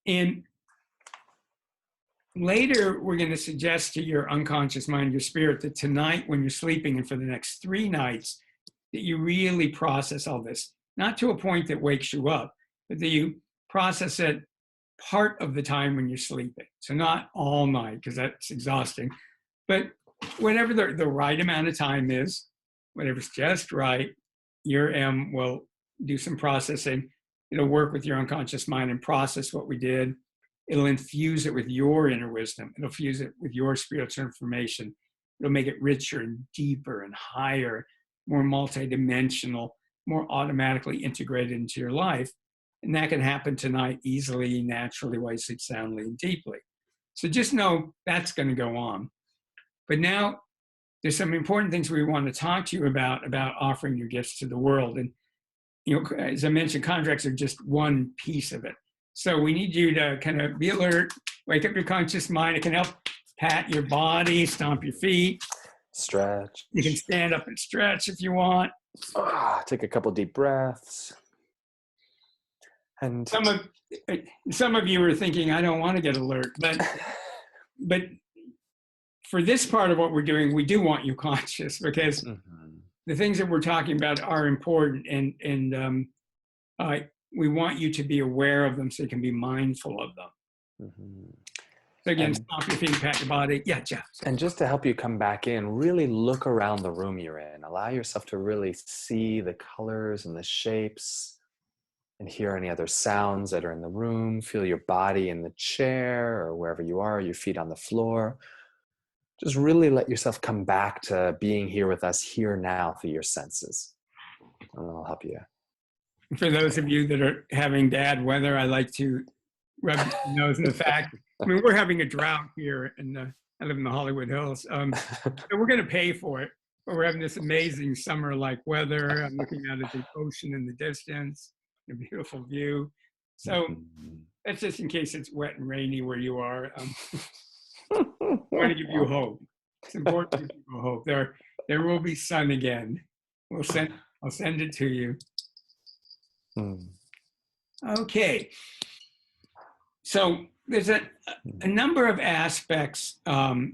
and later, we're going to suggest to your unconscious mind, your spirit, that tonight when you're sleeping and for the next 3 nights, that you really process all this, not to a point that wakes you up, but that you process it part of the time when you're sleeping. So not all night, because that's exhausting, but whatever the right amount of time is, whatever's just right, your M will do some processing. It'll work with your unconscious mind and process what we did. It'll infuse it with your inner wisdom. It'll fuse it with your spiritual information. It'll make it richer and deeper and higher, more multidimensional, more automatically integrated into your life. And that can happen tonight easily, naturally, while you sleep soundly and deeply. So just know that's going to go on. But now there's some important things we want to talk to you about offering your gifts to the world. And, as I mentioned, contracts are just one piece of it. So we need you to kind of be alert, wake up your conscious mind. It can help pat your body, stomp your feet. Stretch. You can stand up and stretch if you want. Take a couple deep breaths. And some of you are thinking, I don't want to get alert, but for this part of what we're doing, we do want you conscious, because the things that we're talking about are important, and we want you to be aware of them so you can be mindful of them. So again, stomp your feet, pat your body. Yeah, Jeff. And just to help you come back in, really look around the room you're in. Allow yourself to really see the colors and the shapes, and hear any other sounds that are in the room. Feel your body in the chair or wherever you are, your feet on the floor. Just really let yourself come back to being here with us here now through your senses. And I'll help you. For those of you that are having bad weather, I like to rub your nose in the fact, we're having a drought here, and I live in the Hollywood Hills. So we're going to pay for it, but we're having this amazing summer-like weather. I'm looking out at the ocean in the distance, a beautiful view. So that's just in case it's wet and rainy where you are. I want to give you hope. It's important to give you hope. There will be sun again. I'll send it to you. Okay. So there's a number of aspects to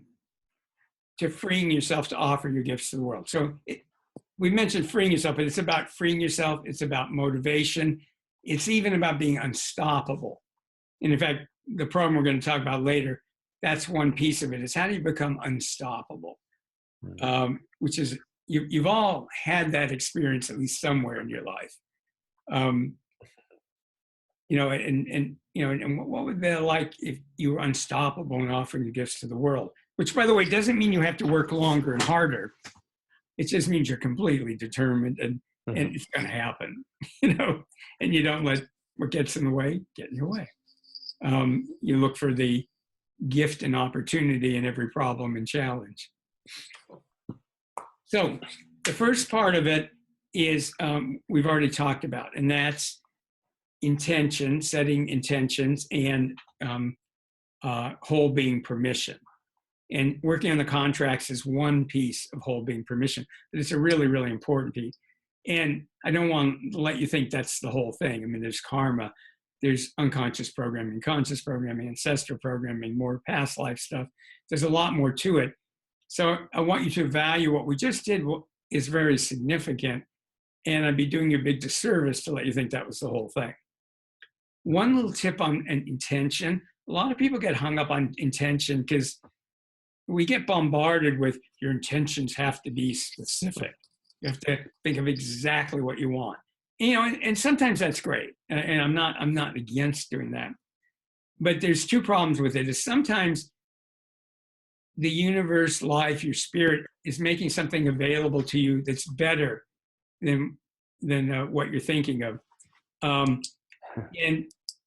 freeing yourself to offer your gifts to the world. So we mentioned freeing yourself, but it's about freeing yourself. It's about motivation. It's even about being unstoppable. And in fact, the program we're going to talk about later, that's one piece of it, is how do you become unstoppable? Which is, you've all had that experience at least somewhere in your life. And what would that like if you were unstoppable in offering your gifts to the world? Which, by the way, doesn't mean you have to work longer and harder. It just means you're completely determined, and it's going to happen, and you don't let what gets in the way get in your way. You look for the gift and opportunity in every problem and challenge. So the first part of it is we've already talked about, and that's intention, setting intentions, and whole being permission. And working on the contracts is one piece of whole being permission, but it's a really, really important piece. And I don't want to let you think that's the whole thing. I mean, there's karma, there's unconscious programming, conscious programming, ancestral programming, more past life stuff. There's a lot more to it. So I want you to value what we just did is very significant. And I'd be doing you a big disservice to let you think that was the whole thing. One little tip on intention. A lot of people get hung up on intention because we get bombarded with your intentions have to be specific. You have to think of exactly what you want. You know, and sometimes that's great. And I'm not against doing that. But there's two problems with it. Is sometimes the universe, life, your spirit is making something available to you that's better than what you're thinking of. And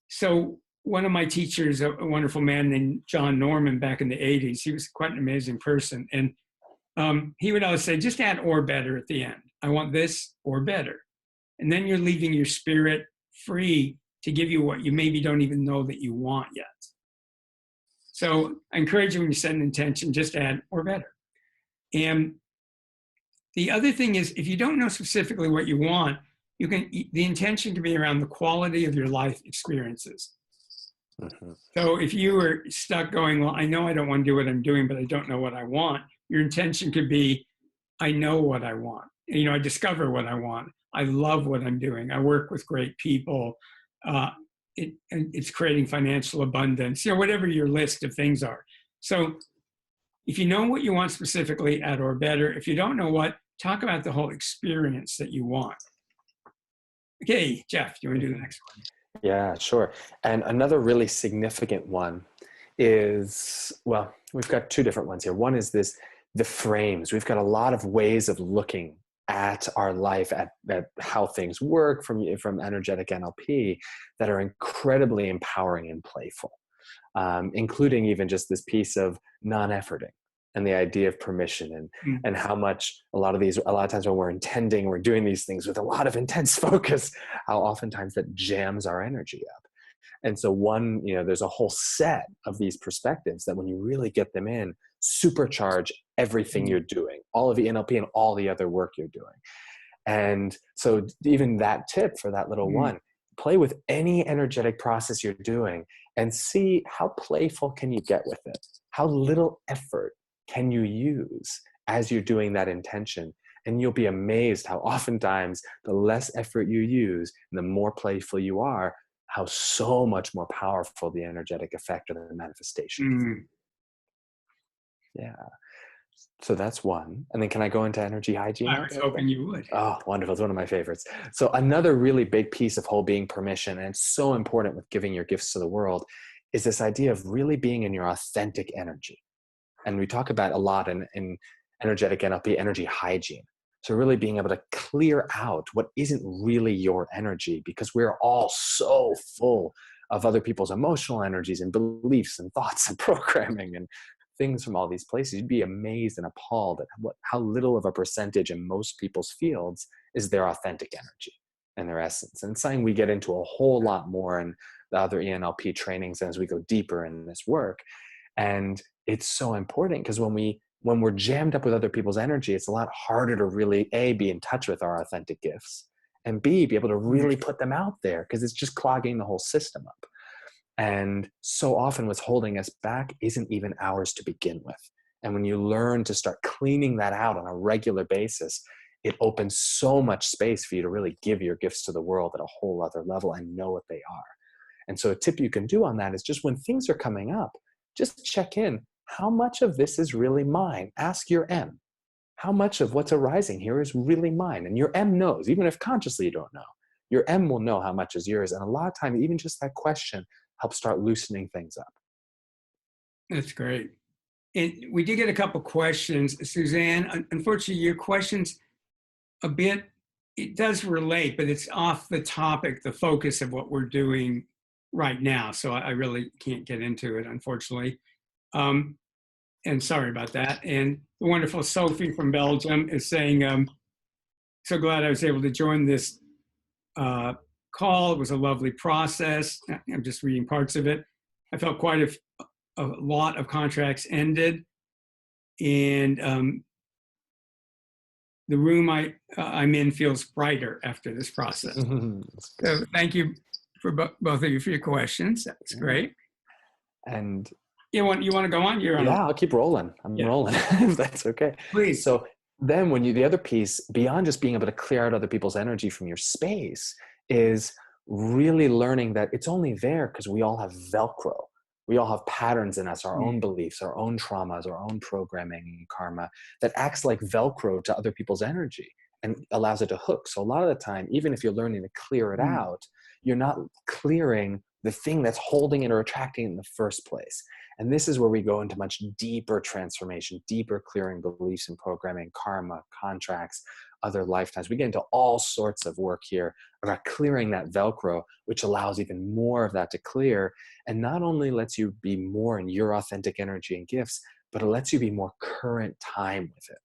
so one of my teachers, a wonderful man named John Norman back in the 80s, he was quite an amazing person. And he would always say, just add or better at the end. I want this or better. And then you're leaving your spirit free to give you what you maybe don't even know that you want yet. So I encourage you when you set an intention, just add or better. And the other thing is, if you don't know specifically what you want, the intention can be around the quality of your life experiences. Mm-hmm. So if you were stuck going, well, I know I don't want to do what I'm doing, but I don't know what I want, your intention could be, I know what I want. You know, I discover what I want. I love what I'm doing. I work with great people. It's creating financial abundance, you know, whatever your list of things are. So if you know what you want specifically, add or better. If you don't know what, talk about the whole experience that you want. Okay, Jeff, do you want to do the next one? Yeah, sure. And another really significant one is, well, we've got two different ones here. One is the frames. We've got a lot of ways of looking at our life, at how things work from energetic NLP that are incredibly empowering and playful, including even just this piece of non-efforting and the idea of permission and how much a lot of times when we're doing these things with a lot of intense focus, how oftentimes that jams our energy up. And so there's a whole set of these perspectives that when you really get them in, supercharge everything you're doing, all of the NLP and all the other work you're doing. And so even that tip for that little one, play with any energetic process you're doing and see how playful can you get with it? How little effort can you use as you're doing that intention? And you'll be amazed how oftentimes the less effort you use and the more playful you are, how so much more powerful the energetic effect of the manifestation. Yeah. So that's one. And then can I go into energy hygiene? I was hoping you would. Oh, wonderful. It's one of my favorites. So another really big piece of whole being permission, and it's so important with giving your gifts to the world, is this idea of really being in your authentic energy. And we talk about a lot in energetic NLP, energy hygiene. So really being able to clear out what isn't really your energy, because we're all so full of other people's emotional energies and beliefs and thoughts and programming and things from all these places. You'd be amazed and appalled at how little of a percentage in most people's fields is their authentic energy and their essence. And it's something we get into a whole lot more in the other ENLP trainings as we go deeper in this work. And it's so important because when we're jammed up with other people's energy, it's a lot harder to really, A, be in touch with our authentic gifts, and B, be able to really put them out there because it's just clogging the whole system up. And so often what's holding us back isn't even ours to begin with. And when you learn to start cleaning that out on a regular basis, it opens so much space for you to really give your gifts to the world at a whole other level and know what they are. And so a tip you can do on that is just when things are coming up, just check in. How much of this is really mine? Ask your M. How much of what's arising here is really mine? And your M knows, even if consciously you don't know. Your M will know how much is yours. And a lot of times, even just that question helps start loosening things up. That's great. And we did get a couple questions. Suzanne, unfortunately, your question's a bit, it does relate, but it's off the topic, the focus of what we're doing right now. So I really can't get into it, unfortunately. And sorry about that. And the wonderful Sophie from Belgium is saying, so glad I was able to join this call. It was a lovely process. I'm just reading parts of it. I felt quite a lot of contracts ended. and the room I'm in feels brighter after this process. So thank you for both of you for your questions. That's great. And you want to go on? You're on. Yeah, I'll keep rolling. I'm rolling, if that's okay. Please. So then the other piece, beyond just being able to clear out other people's energy from your space, is really learning that it's only there because we all have Velcro. We all have patterns in us, our own beliefs, our own traumas, our own programming and karma that acts like Velcro to other people's energy and allows it to hook. So a lot of the time, even if you're learning to clear it out, you're not clearing the thing that's holding it or attracting it in the first place. And this is where we go into much deeper transformation, deeper clearing beliefs and programming, karma, contracts, other lifetimes. We get into all sorts of work here about clearing that Velcro, which allows even more of that to clear. And not only lets you be more in your authentic energy and gifts, but it lets you be more current time with it,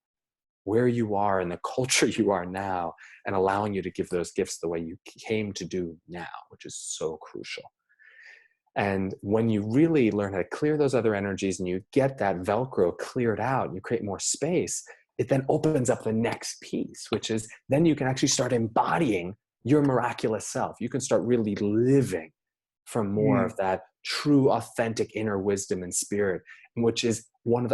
where you are in the culture you are now, and allowing you to give those gifts the way you came to do now, which is so crucial. And when you really learn how to clear those other energies and you get that Velcro cleared out and you create more space, it then opens up the next piece, which is then you can actually start embodying your miraculous self. You can start really living from more of that true, authentic inner wisdom and spirit, which is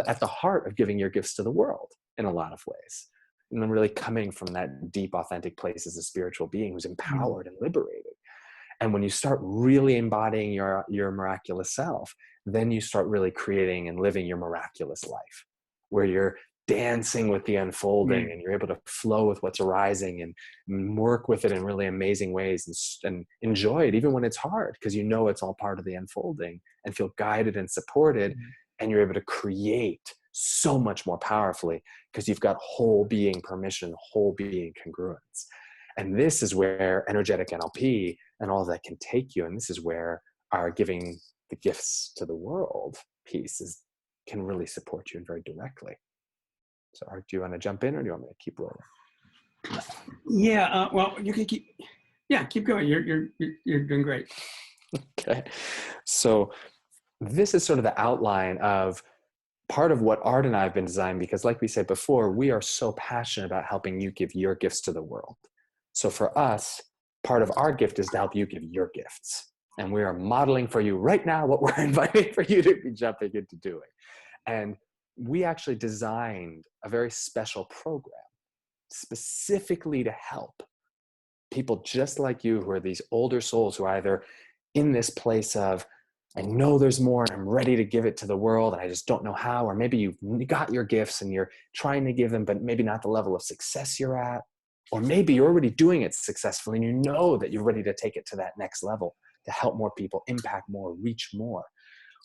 at the heart of giving your gifts to the world in a lot of ways. And then really coming from that deep, authentic place as a spiritual being who's empowered and liberated. And when you start really embodying your miraculous self, then you start really creating and living your miraculous life, where you're dancing with the unfolding and you're able to flow with what's arising and work with it in really amazing ways and enjoy it even when it's hard, because you know it's all part of the unfolding, and feel guided and supported. And you're able to create so much more powerfully because you've got whole being permission, whole being congruence. And this is where energetic NLP and all that can take you. And this is where our giving the gifts to the world piece can really support you very directly. So Art, do you want to jump in or do you want me to keep rolling? Yeah, well, you can keep going. You're doing great. Okay. So this is sort of the outline of part of what Art and I have been designing, because like we said before, we are so passionate about helping you give your gifts to the world. So for us, part of our gift is to help you give your gifts. And we are modeling for you right now what we're inviting for you to be jumping into doing. And we actually designed a very special program specifically to help people just like you, who are these older souls who are either in this place of, I know there's more and I'm ready to give it to the world and I just don't know how, or maybe you've got your gifts and you're trying to give them, but maybe not the level of success you're at. Or maybe you're already doing it successfully and you know that you're ready to take it to that next level, to help more people, impact more, reach more.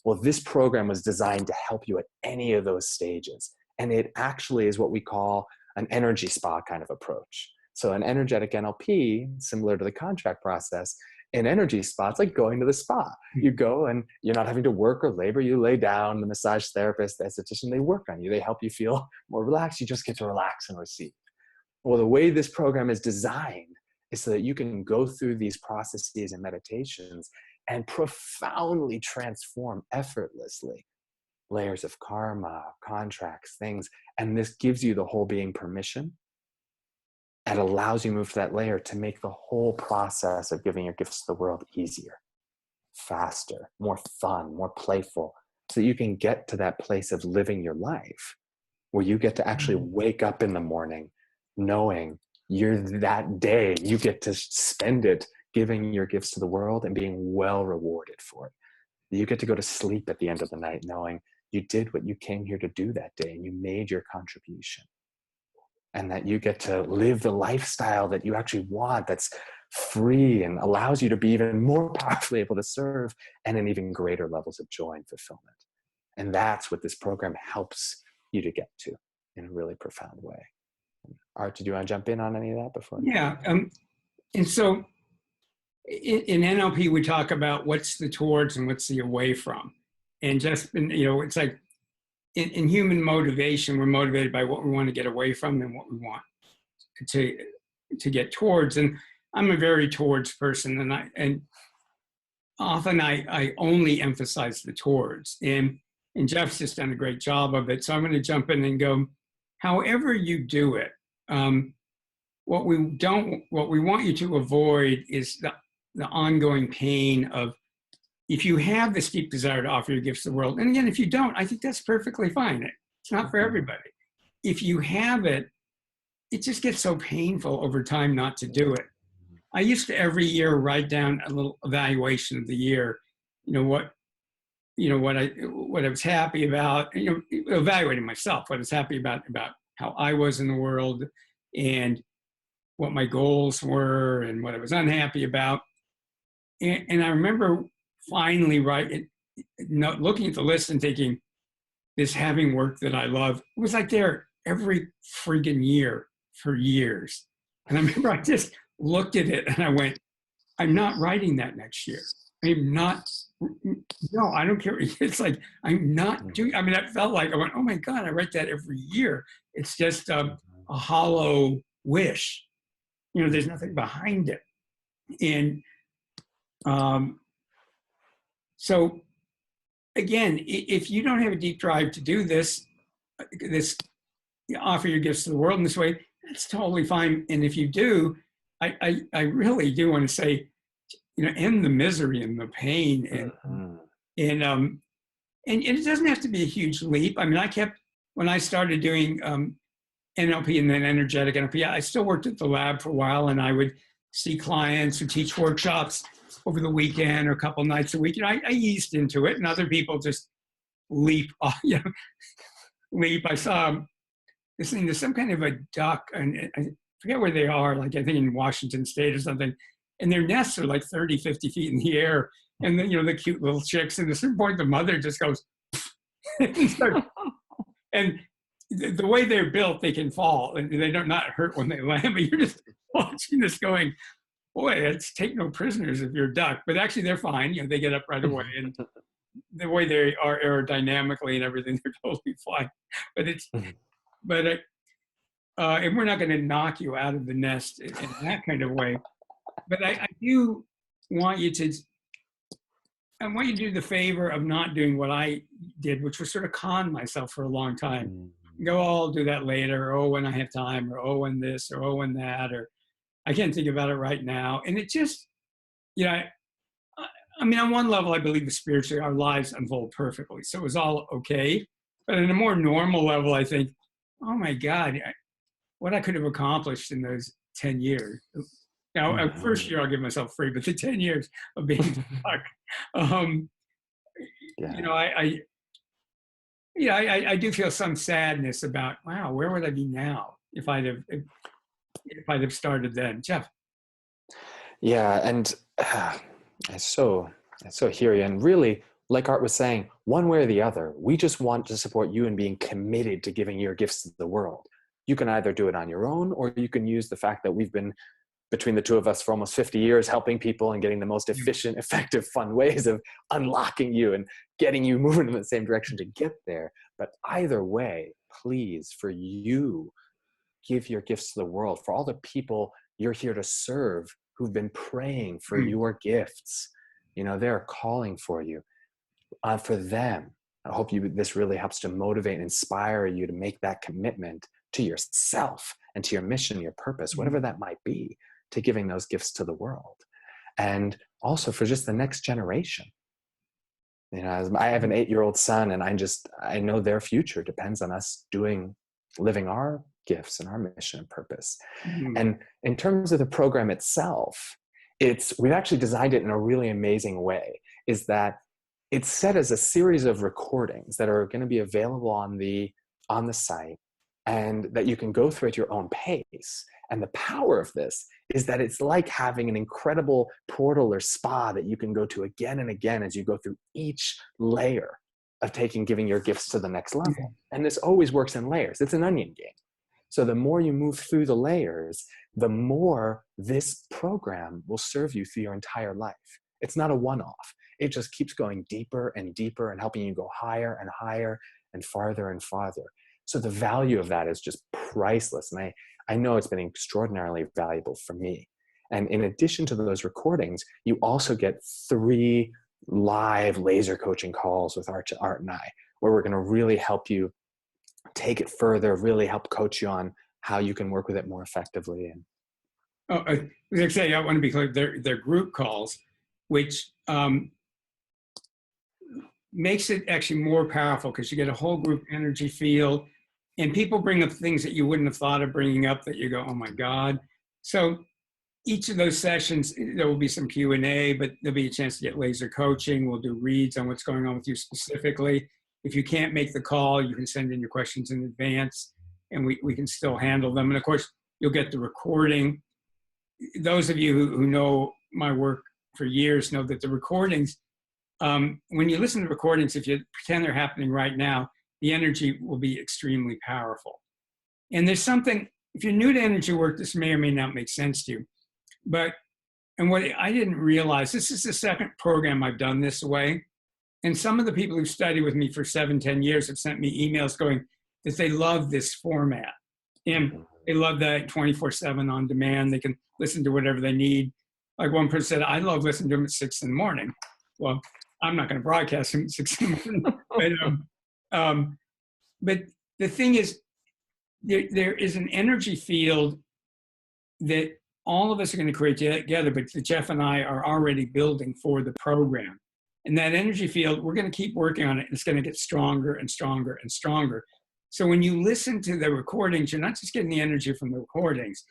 Well, this program was designed to help you at any of those stages. And it actually is what we call an energy spa kind of approach. So an energetic NLP, similar to the contract process, in energy spa, it's like going to the spa. You go and you're not having to work or labor. You lay down, the massage therapist, the esthetician, they work on you. They help you feel more relaxed. You just get to relax and receive. Well, the way this program is designed is so that you can go through these processes and meditations and profoundly transform effortlessly layers of karma, contracts, things. And this gives you the whole being permission and allows you to move to that layer to make the whole process of giving your gifts to the world easier, faster, more fun, more playful, so that you can get to that place of living your life where you get to actually wake up in the morning knowing you're that day, you get to spend it giving your gifts to the world and being well rewarded for it. You get to go to sleep at the end of the night knowing you did what you came here to do that day and you made your contribution. And that you get to live the lifestyle that you actually want, that's free and allows you to be even more powerfully able to serve and in even greater levels of joy and fulfillment. And that's what this program helps you to get to in a really profound way. Art, did you want to jump in on any of that before? Yeah. And so in NLP, we talk about what's the towards and what's the away from. And just, it's like in human motivation, we're motivated by what we want to get away from and what we want to get towards. And I'm a very towards person, and often I only emphasize the towards. And and Jeff's just done a great job of it. So I'm going to jump in and go, however you do it, what we want you to avoid is the ongoing pain of, if you have this deep desire to offer your gifts to the world, and again, if you don't, I think that's perfectly fine. It's not for everybody. If you have it, it just gets so painful over time not to do it. I used to every year write down a little evaluation of the year, what I was happy about, evaluating myself, what I was happy about how I was in the world, and what my goals were, and what I was unhappy about. And I remember finally looking at the list and thinking, this having work that I love, it was like there every friggin' year for years. And I remember I just looked at it and I went, I'm not writing that next year. I'm not, no, I don't care. It's like, I'm not doing, I mean, I felt like I went, oh my God, I write that every year. It's just a hollow wish. There's nothing behind it. And so again, if you don't have a deep drive to do this, offer your gifts to the world in this way, that's totally fine. And if you do, I really do want to say, end the misery and the pain, and it doesn't have to be a huge leap. I mean, when I started doing NLP and then energetic NLP, I still worked at the lab for a while, and I would see clients or teach workshops over the weekend or a couple nights a week. I eased into it, and other people just leap. Leap. I saw this thing. There's some kind of a duck, and I forget where they are. Like I think in Washington State or something, and their nests are like 30, 50 feet in the air. And then the cute little chicks. And at a certain point, the mother just goes, and the way they're built, they can fall, and they don't not hurt when they land. But you're just watching this going, boy, it's take no prisoners if you're a duck. But actually, they're fine. They get up right away, and the way they are aerodynamically and everything, they're totally fine. And we're not going to knock you out of the nest in that kind of way. But I do want you to. I want you to do the favor of not doing what I did, which was sort of con myself for a long time. Go, oh, I'll do that later, or oh, when I have time, or oh, when this, or oh, when that, or I can't think about it right now. And it just, I mean, on one level, I believe that spiritually our lives unfold perfectly. So it was all okay. But on a more normal level, I think, oh my God, what I could have accomplished in those 10 years. Now, first year I'll give myself free, but the 10 years of being stuck, I do feel some sadness about, wow, where would I be now if I'd have started then, Jeff? Yeah, and I so hear you. And really, like Art was saying, one way or the other, we just want to support you in being committed to giving your gifts to the world. You can either do it on your own, or you can use the fact that we've been between the two of us for almost 50 years, helping people and getting the most efficient, effective, fun ways of unlocking you and getting you moving in the same direction to get there. But either way, please, for you, give your gifts to the world. For all the people you're here to serve who've been praying for your gifts, they're calling for you. For them, I hope this really helps to motivate and inspire you to make that commitment to yourself and to your mission, your purpose, whatever that might be, to giving those gifts to the world. And also for just the next generation. I have an 8-year-old son, and I know their future depends on us living our gifts and our mission and purpose. And in terms of the program itself, we've actually designed it in a really amazing way, is that it's set as a series of recordings that are going to be available on the site, and that you can go through at your own pace. And the power of this is that it's like having an incredible portal or spa that you can go to again and again as you go through each layer of giving your gifts to the next level. And this always works in layers. It's an onion game. So the more you move through the layers, the more this program will serve you through your entire life. It's not a one-off. It just keeps going deeper and deeper and helping you go higher and higher and farther and farther. So the value of that is just priceless. And I know it's been extraordinarily valuable for me. And in addition to those recordings, you also get 3 live laser coaching calls with Art and I, where we're going to really help you take it further, really help coach you on how you can work with it more effectively. And Oh, I was going to say, I want to be clear, they're group calls, which makes it actually more powerful because you get a whole group energy field, and people bring up things that you wouldn't have thought of bringing up that you go, oh my God. So each of those sessions, there will be some Q&A, but there'll be a chance to get laser coaching. We'll do reads on what's going on with you specifically. If you can't make the call, you can send in your questions in advance, and we can still handle them. And of course, you'll get the recording. Those of you who know my work for years know that the recordings, when you listen to recordings, if you pretend they're happening right now, the energy will be extremely powerful. And there's something, if you're new to energy work, this may or may not make sense to you. But, and what I didn't realize, this is the second program I've done this way. And some of the people who studied with me for 7-10 years have sent me emails going that they love this format. And they love that 24/7 on demand. They can listen to whatever they need. Like one person said, I love listening to them at 6 in the morning. Well, I'm not going to broadcast them at 6 in the morning. But the thing is, there is an energy field that all of us are going to create together, but that Jeff and I are already building for the program. And that energy field, we're going to keep working on it. It's going to get stronger and stronger and stronger. So when you listen to the recordings, you're not just getting the energy from the recordings.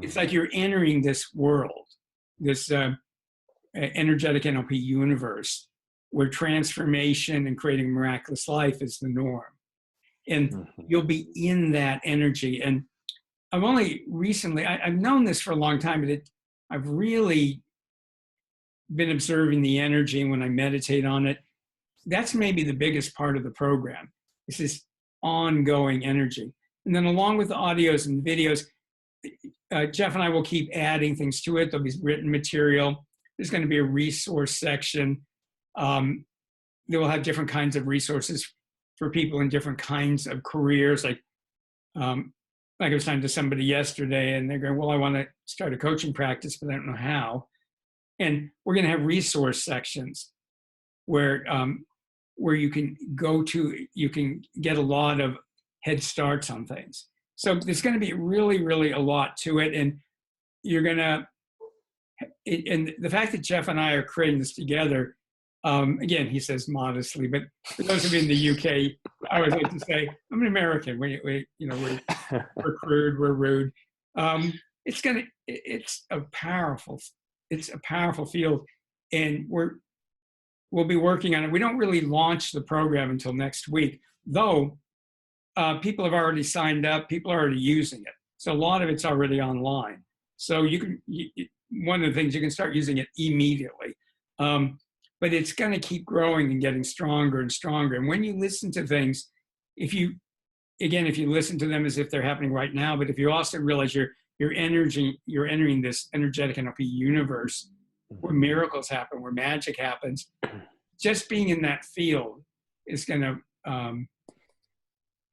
It's like you're entering this world, this energetic NLP universe where transformation and creating miraculous life is the norm. And you'll be in that energy. And I've only recently, I've known this for a long time, but I've really been observing the energy. And when I meditate on it, that's maybe the biggest part of the program. It's this ongoing energy. And then along with the audios and videos, Jeff and I will keep adding things to it. There'll be written material. There's going to be a resource section. They will have different kinds of resources for people in different kinds of careers. Like I was talking to somebody yesterday, and they're going, well, I want to start a coaching practice, but I don't know how. And we're going to have resource sections where you can go to, you can get a lot of head starts on things. So there's going to be really, really a lot to it. And you're going to, and the fact that Jeff and I are creating this together, again, he says modestly, but for those of you in the UK, I always like to say, I'm an American. We're crude, we're rude. It's a powerful field, and we'll be working on it. We don't really launch the program until next week, though people have already signed up, people are already using it. So a lot of it's already online. So one of the things, you can start using it immediately. But it's going to keep growing and getting stronger and stronger. And when you listen to things, if you listen to them as if they're happening right now, but if you also realize you're entering this energetic NLP universe where miracles happen, where magic happens, just being in that field is going to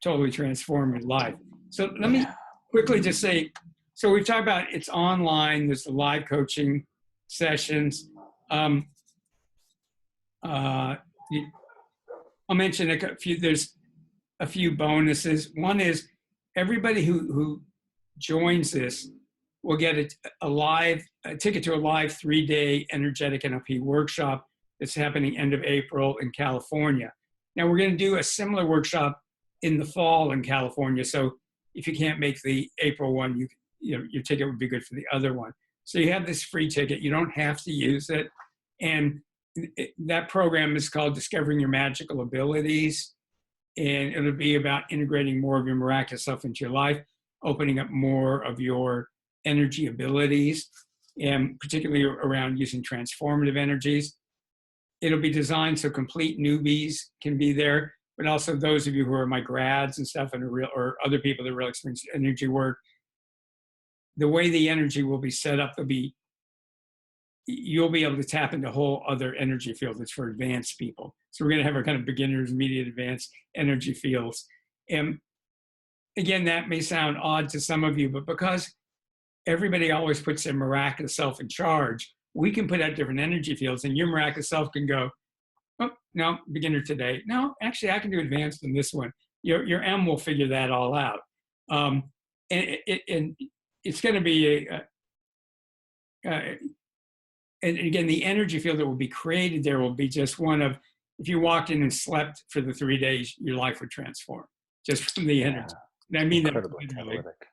totally transform your life. So let me quickly just say, so we've talked about it's online, there's the live coaching sessions. I'll mention a few, there's a few bonuses. One is everybody who joins this will get a ticket to a live 3-day energetic NLP workshop that's happening end of April in California. Now we're going to do a similar workshop in the fall in California. So if you can't make the April one, your ticket would be good for the other one. So you have this free ticket. You don't have to use it. And that program is called Discovering Your Magical Abilities. And it'll be about integrating more of your miraculous self into your life, opening up more of your energy abilities, and particularly around using transformative energies. It'll be designed so complete newbies can be there, but also those of you who are my grads and stuff and or other people that really experience energy work. The way the energy will be set up, you'll be able to tap into a whole other energy field that's for advanced people. So we're going to have our kind of beginners, intermediate, advanced energy fields. And again, that may sound odd to some of you, but because everybody always puts their miraculous self in charge, we can put out different energy fields, and your miraculous self can go, oh, No, beginner today. No, actually, I can do advanced in this one. Your M will figure that all out. Um, and it's going to be and again, the energy field that will be created there will be just one of, if you walked in and slept for the 3 days, your life would transform just from the energy. And I mean that Incredibly literally. catalytic.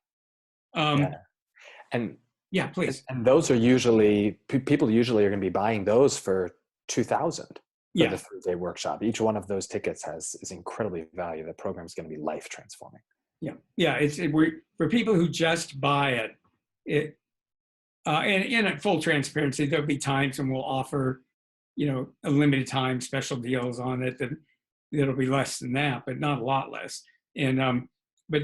Um, And yeah, please. and those are usually people usually are going to be buying those for 2,000 for Yeah, the 3-day workshop. Each one of those tickets is incredibly valuable. The program is going to be life transforming. yeah. We're, for people who just buy it, and at full transparency, there'll be times when we'll offer, a limited time special deals on it that'll be less than that, but not a lot less. And but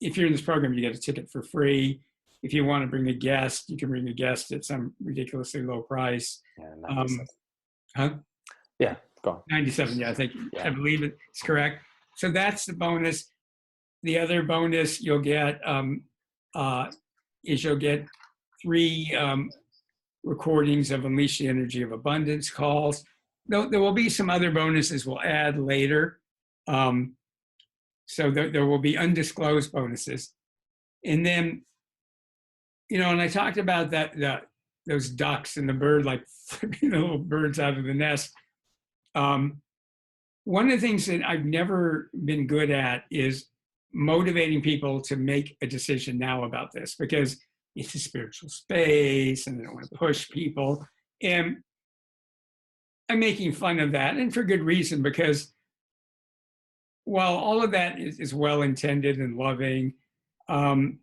if you're in this program, you get a ticket for free. If you want to bring a guest, you can bring a guest at some ridiculously low price. Yeah, 97. Huh? Yeah, go on. 97, yeah, I believe it's correct. So that's the bonus. The other bonus you'll get is you'll get 3 recordings of Unleash the Energy of Abundance calls. There will be some other bonuses we'll add later. So there will be undisclosed bonuses. And then, and I talked about those ducks and the bird, like flipping the little birds out of the nest. One of the things that I've never been good at is motivating people to make a decision now about this, because it's a spiritual space and I don't want to push people. And I'm making fun of that, and for good reason, because while all of that is well-intended and loving, I'm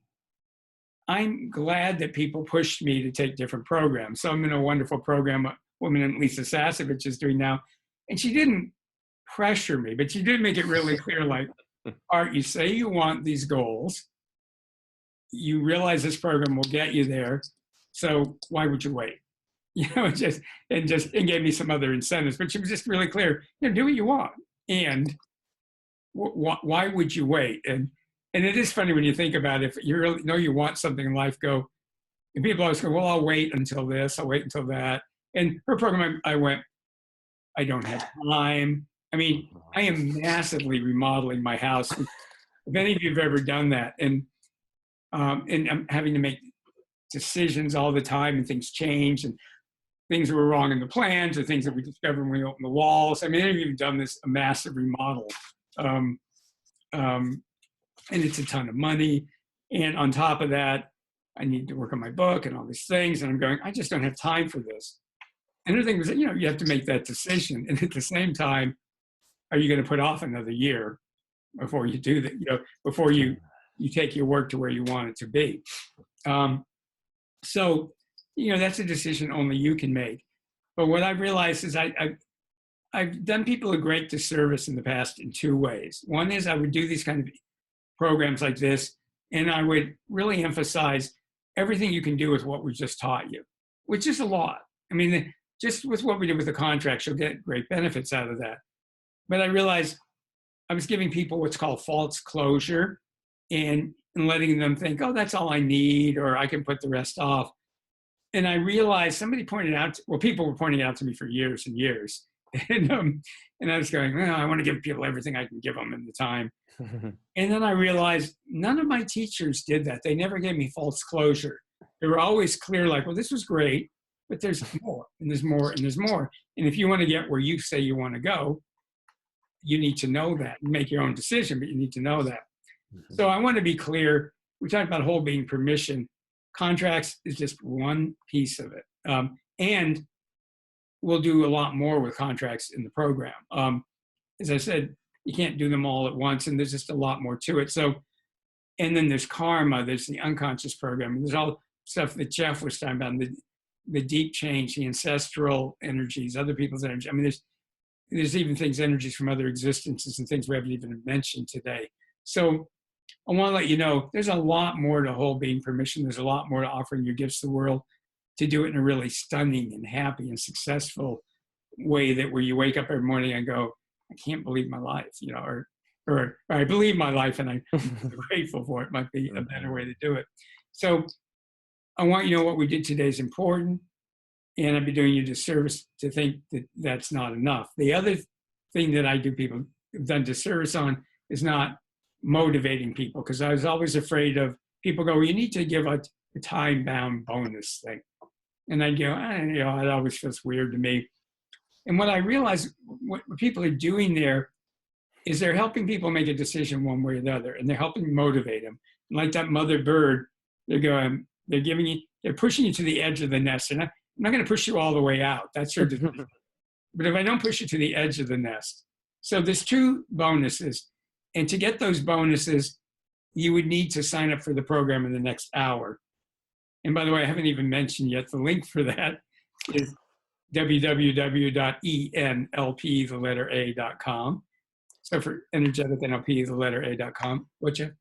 glad that people pushed me to take different programs. So I'm in a wonderful program a woman, Lisa Sasevich, is doing now, and she didn't pressure me, but she did make it really clear, like, Art, you say you want these goals, you realize this program will get you there, so why would you wait? And gave me some other incentives, but she was just really clear, do what you want, and why would you wait? And it is funny when you think about it, if you really know you want something in life, and people always go, well, I'll wait until this, I'll wait until that. And her program, I went, I don't have time. I mean, I am massively remodeling my house. If any of you have ever done that, and I'm having to make decisions all the time, and things change, and things that were wrong in the plans, or things that we discovered when we opened the walls. I mean, any of you have done this, a massive remodel. And it's a ton of money. And on top of that, I need to work on my book and all these things. And I'm going, I just don't have time for this. And the thing was, you have to make that decision. And at the same time, are you going to put off another year before you do that, before you take your work to where you want it to be? So, that's a decision only you can make. But what I've realized is I've done people a great disservice in the past in 2 ways. One is I would do these kind of programs like this, and I would really emphasize everything you can do with what we just taught you, which is a lot. I mean, just with what we did with the contracts, you'll get great benefits out of that. But I realized I was giving people what's called false closure, and letting them think, oh, that's all I need, or I can put the rest off. And I realized somebody pointed out, people were pointing out to me for years and years. And I was going, I want to give people everything I can give them in the time. And then I realized none of my teachers did that. They never gave me false closure. They were always clear, like, well, this was great, but there's more, and there's more, and there's more. And if you want to get where you say you want to go, you need to know that. You make your own decision, but you need to know that. So I want to be clear. We talked about whole being permission. Contracts is just one piece of it. And we'll do a lot more with contracts in the program. As I said, you can't do them all at once, and there's just a lot more to it. So, and then there's karma, there's the unconscious program, there's all stuff that Jeff was talking about, the deep change, the ancestral energies, other people's energy. I mean, there's even energies from other existences and things we haven't even mentioned today. So I want to let you know, there's a lot more to whole being permission. There's a lot more to offering your gifts to the world, to do it in a really stunning and happy and successful way, that where you wake up every morning and go, I can't believe my life, or I believe my life and I'm grateful for it, might be a better way to do it. So I want you to know what we did today is important, and I'd be doing you a disservice to think that that's not enough. The other thing that I do people have done disservice on is not motivating people, because I was always afraid of people go, well, you need to give a time-bound bonus thing. And I go, it always feels weird to me. And what I realize, what people are doing there is they're helping people make a decision one way or the other, and they're helping motivate them. And like that mother bird, they're pushing you to the edge of the nest. And I'm not going to push you all the way out. That's your decision. But if I don't push you to the edge of the nest, so there's 2 bonuses. And to get those bonuses, you would need to sign up for the program in the next hour. And by the way, I haven't even mentioned yet, the link for that is www.enlp.com. So for energetic NLP, the letter A.com. What, Jeff?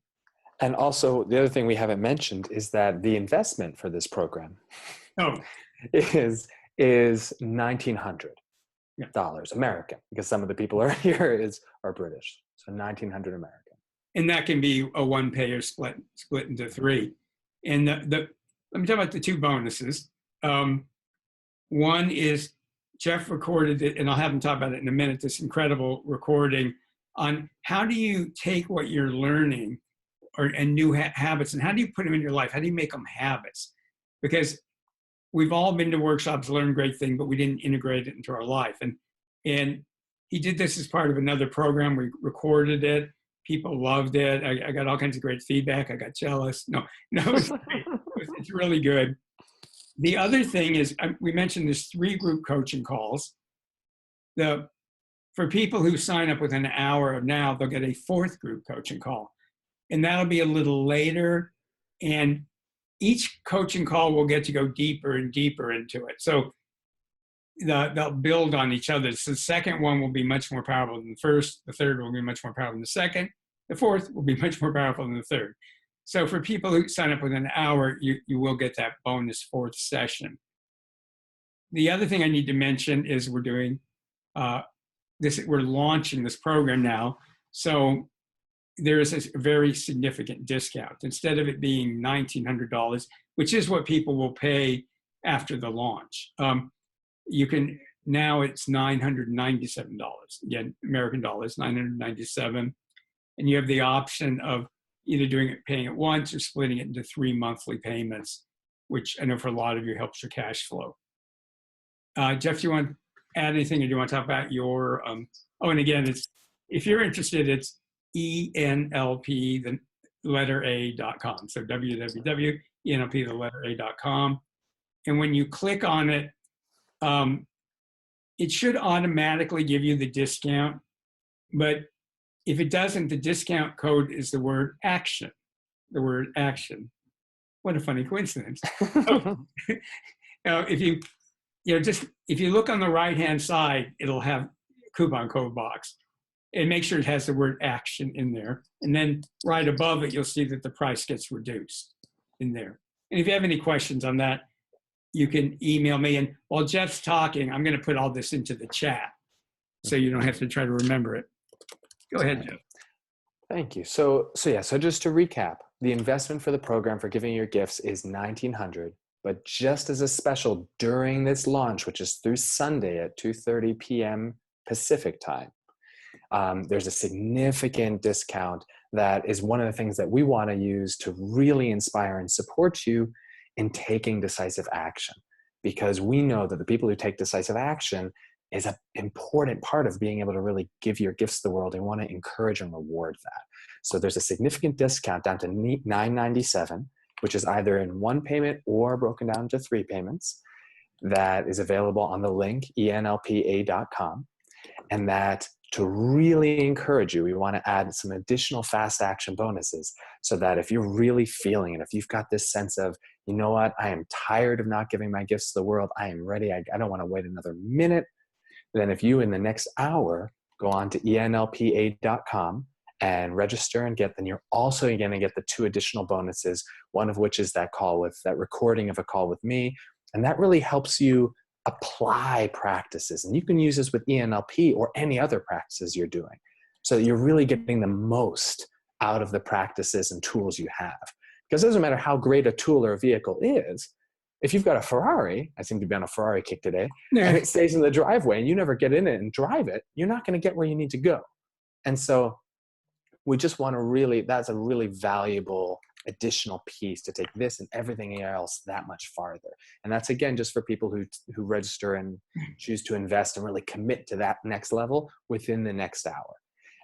And also, the other thing we haven't mentioned is that the investment for this program is $1,900 American, because some of the people here are British. So $1,900 American. And that can be a one-payer split into 3. And let me talk about the 2 bonuses. One is Jeff recorded it, and I'll have him talk about it in a minute, this incredible recording on how do you take what you're learning and new habits, and how do you put them in your life? How do you make them habits? Because we've all been to workshops, learned great thing, but we didn't integrate it into our life. And he did this as part of another program. We recorded it. People loved it. I got all kinds of great feedback. I got jealous. No, it's great. It's really good. The other thing is, we mentioned there's 3 group coaching calls. For people who sign up within an hour of now, they'll get a 4th group coaching call. And that'll be a little later. And each coaching call will get to go deeper and deeper into it. So they'll build on each other. So the second one will be much more powerful than the first. The third will be much more powerful than the second. The fourth will be much more powerful than the third. So for people who sign up within an hour, you will get that bonus 4th session. The other thing I need to mention is we're doing we're launching this program now. So there is a very significant discount. Instead of it being $1,900, which is what people will pay after the launch, now it's $997. Again, American dollars, $997. And you have the option of either paying it once or splitting it into 3 monthly payments, which I know for a lot of you helps your cash flow. Jeff, do you want to add anything, or do you want to talk about your, and again, if you're interested, it's ENLP, the letter A.com. So www.enlp, the letter A.com. And when you click on it, it should automatically give you the discount. But if it doesn't, the discount code is the word action. The word action. What a funny coincidence. If you look on the right-hand side, it'll have a coupon code box. And make sure it has the word action in there. And then right above it, you'll see that the price gets reduced in there. And if you have any questions on that, you can email me. And while Jeff's talking, I'm going to put all this into the chat so you don't have to try to remember it. Go ahead, Jeff. Thank you. So just to recap, the investment for the program for giving your gifts is $1,900, but just as a special during this launch, which is through Sunday at 2:30 p.m. Pacific time, there's a significant discount that is one of the things that we want to use to really inspire and support you in taking decisive action, because we know that the people who take decisive action is an important part of being able to really give your gifts to the world, and want to encourage and reward that. So there's a significant discount down to $997, which is either in one payment or broken down into 3 payments, that is available on the link enlpa.com. And that, to really encourage you, we want to add some additional fast action bonuses, so that if you're really feeling it, if you've got this sense of, you know what, I am tired of not giving my gifts to the world, I am ready, I don't want to wait another minute, then if you in the next hour go on to enlpa.com and register and then you're also going to get the 2 additional bonuses, one of which is that recording of a call with me. And that really helps you apply practices. And you can use this with ENLP or any other practices you're doing, so that you're really getting the most out of the practices and tools you have. Because it doesn't matter how great a tool or a vehicle is, If you've got a Ferrari, I seem to be on a Ferrari kick today, Yeah. and it stays in the driveway and you never get in it and drive it, you're not going to get where you need to go. And so we just want to really, that's a really valuable additional piece to take this and everything else that much farther. And that's, again, just for people who register and choose to invest and really commit to that next level within the next hour.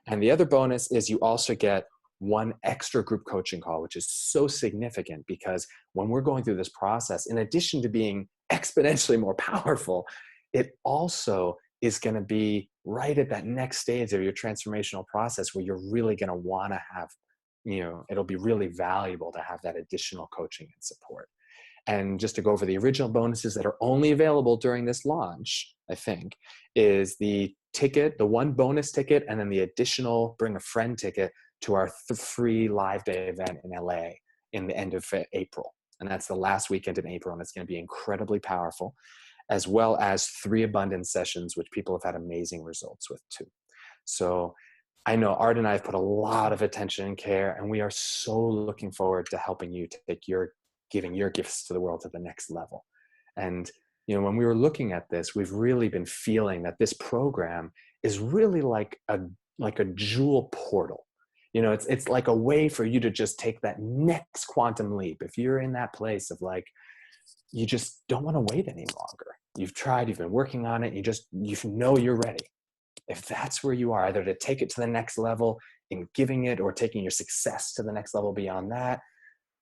And the other bonus is you also get one extra group coaching call, which is so significant, because when we're going through this process, in addition to being exponentially more powerful, it also is going to be right at that next stage of your transformational process where you're really going to want to have, it'll be really valuable to have that additional coaching and support. And just to go over the original bonuses that are only available during this launch, I think, is the ticket, the one bonus ticket, and then the additional bring a friend ticket to our free live day event in LA in the end of April. And that's the last weekend in April, and it's going to be incredibly powerful, as well as 3 abundance sessions, which people have had amazing results with too. So I know Art and I have put a lot of attention and care, and we are so looking forward to helping you take giving your gifts to the world to the next level. And, when we were looking at this, we've really been feeling that this program is really like a jewel portal. It's like a way for you to just take that next quantum leap. If you're in that place of like, you just don't want to wait any longer. You've tried, you've been working on it, you know you're ready. If that's where you are, either to take it to the next level in giving it or taking your success to the next level beyond that,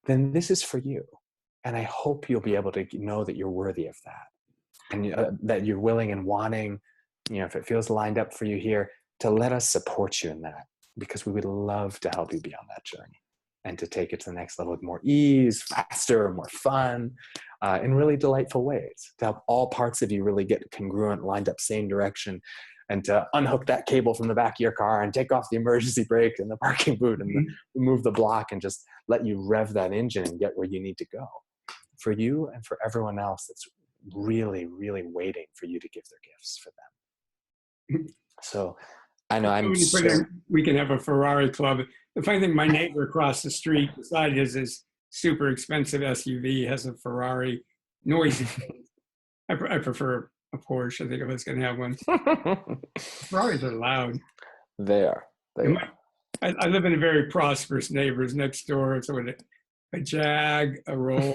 then this is for you. And I hope you'll be able to know that you're worthy of that, and that you're willing and wanting, if it feels lined up for you here, to let us support you in that, because we would love to help you be on that journey and to take it to the next level with more ease, faster, more fun, in really delightful ways, to help all parts of you really get congruent, lined up, same direction, and to unhook that cable from the back of your car and take off the emergency brake and the parking boot and remove the block and just let you rev that engine and get where you need to go, for you and for everyone else that's really, really waiting for you to give their gifts for them. So I know we can have a Ferrari club. The funny thing, my neighbor across the street beside his super expensive SUV has a Ferrari, noisy. I prefer a Porsche. I think I was going to have one. Ferraris are loud. They are. I live in a very prosperous neighbors next door. So a Jag, a Roll,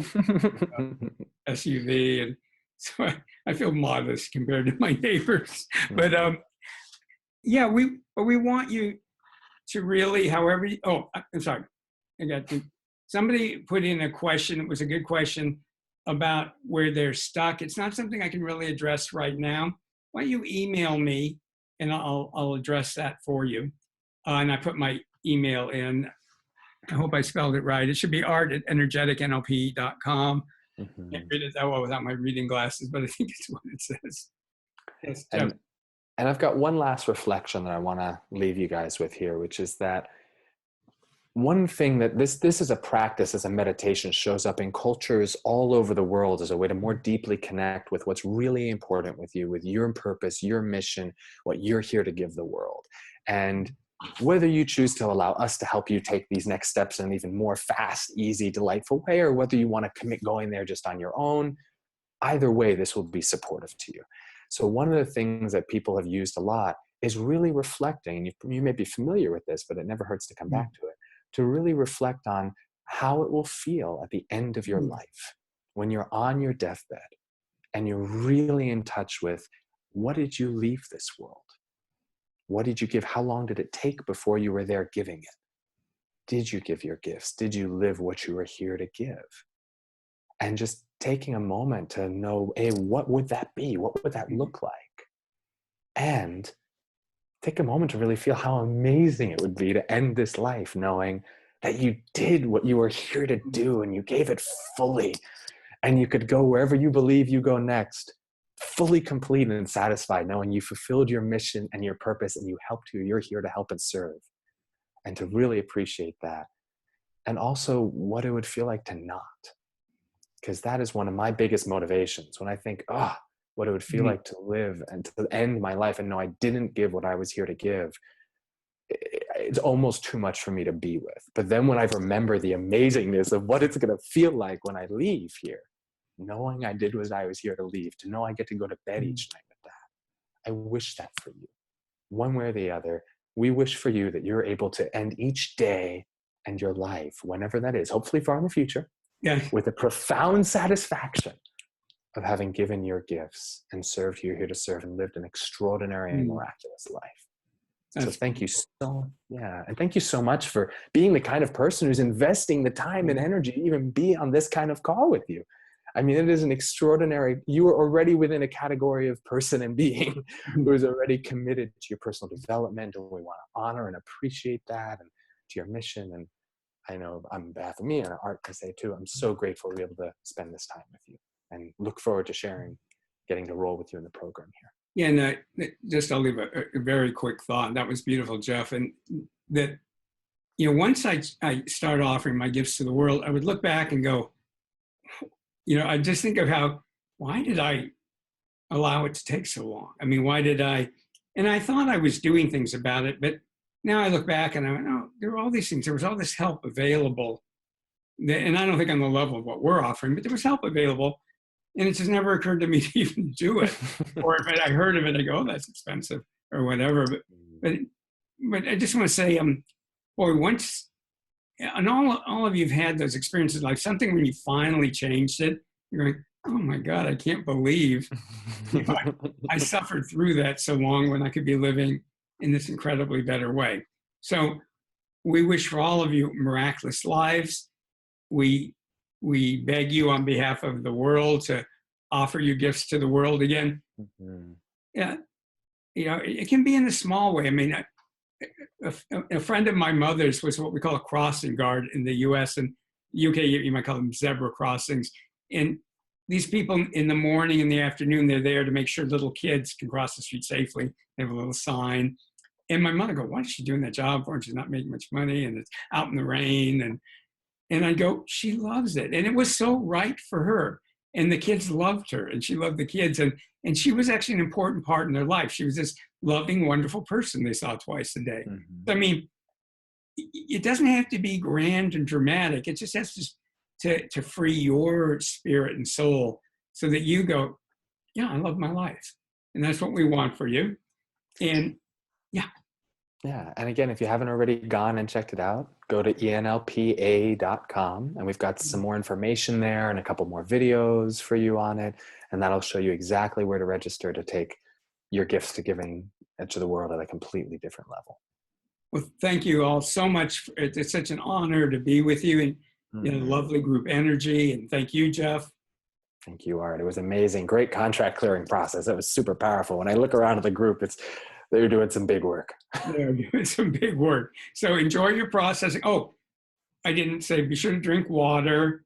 SUV, and so I feel modest compared to my neighbors. But yeah, we want you to really, however. I'm sorry, somebody put in a question. It was a good question about where they're stuck. It's not something I can really address right now. Why don't you email me and I'll address that for you. And I put my email in. I hope I spelled it right. It should be art@energeticnlp.com. Can't read it that well without my reading glasses, but I think it's what it says. Yes, and I've got one last reflection that I want to leave you guys with here, which is that one thing that this is a practice, as a meditation, shows up in cultures all over the world as a way to more deeply connect with what's really important with you, with your purpose, your mission, what you're here to give the world. And whether you choose to allow us to help you take these next steps in an even more fast, easy, delightful way, or whether you want to commit going there just on your own, either way, this will be supportive to you. So one of the things that people have used a lot is really reflecting, and you may be familiar with this, but it never hurts to come back to it, to really reflect on how it will feel at the end of your life when you're on your deathbed and you're really in touch with, what did you leave this world? What did you give? How long did it take before you were there giving it? Did you give your gifts? Did you live what you were here to give? And just taking a moment to know, hey, what would that be? What would that look like? And take a moment to really feel how amazing it would be to end this life knowing that you did what you were here to do and you gave it fully, and you could go wherever you believe you go next, fully complete and satisfied, knowing you fulfilled your mission and your purpose and you're here to help and serve, and to really appreciate that. And also what it would feel like to not, because that is one of my biggest motivations when I think, what it would feel like to live and to end my life and know I didn't give what I was here to give. It's almost too much for me to be with. But then when I remember the amazingness of what it's going to feel like when I leave here, knowing I did what I was here to leave, to know I get to go to bed each night with that. I wish that for you. One way or the other, we wish for you that you're able to end each day and your life, whenever that is, hopefully far in the future, Yeah. with a profound satisfaction of having given your gifts and served who you're here to serve and lived an extraordinary and miraculous life. So thank you and thank you so much for being the kind of person who's investing the time and energy to even be on this kind of call with you. I mean, it is an extraordinary, you are already within a category of person and being who is already committed to your personal development, and we want to honor and appreciate that, and to your mission. And I know on behalf of me and Art to say too, I'm so grateful to be able to spend this time with you, and look forward to sharing, getting to roll with you in the program here. Yeah, and just I'll leave a very quick thought. That was beautiful, Jeff. And that, once I start offering my gifts to the world, I would look back and go, I just think of why did I allow it to take so long? I mean, why did I? And I thought I was doing things about it, but now I look back and I went, oh, there were all these things. There was all this help available. And I don't think on the level of what we're offering, but there was help available. And it just never occurred to me to even do it. Or if I heard of it, I go, oh, that's expensive or whatever. But I just want to say, boy, once, and all of you have had those experiences, like something when you finally changed it, you're going, oh my God, I can't believe I suffered through that so long when I could be living in this incredibly better way. So we wish for all of you miraculous lives. We beg you on behalf of the world to offer your gifts to the world again. Yeah, it can be in a small way. I mean, a friend of my mother's was what we call a crossing guard in the U.S. and UK. You might call them zebra crossings. And these people in the morning and the afternoon, they're there to make sure little kids can cross the street safely. They have a little sign. And my mother go, why is she doing that job for? She's not making much money, and it's out in the rain. And I go, she loves it. And it was so right for her. And the kids loved her, and she loved the kids. And she was actually an important part in their life. She was this loving, wonderful person they saw twice a day. I mean, it doesn't have to be grand and dramatic. It just has to free your spirit and soul so that you go, yeah, I love my life. And that's what we want for you. And yeah. Yeah. And again, if you haven't already gone and checked it out, go to enlpa.com, and we've got some more information there and a couple more videos for you on it. And that'll show you exactly where to register to take your gifts to giving to the world at a completely different level. Well, thank you all so much. It's such an honor to be with you, and lovely group energy. And thank you, Jeff. Thank you, Art. It was amazing. Great contract clearing process. It was super powerful. When I look around at the group, they're doing some big work. They're doing some big work. So enjoy your processing. Oh, I didn't say, be sure to drink water.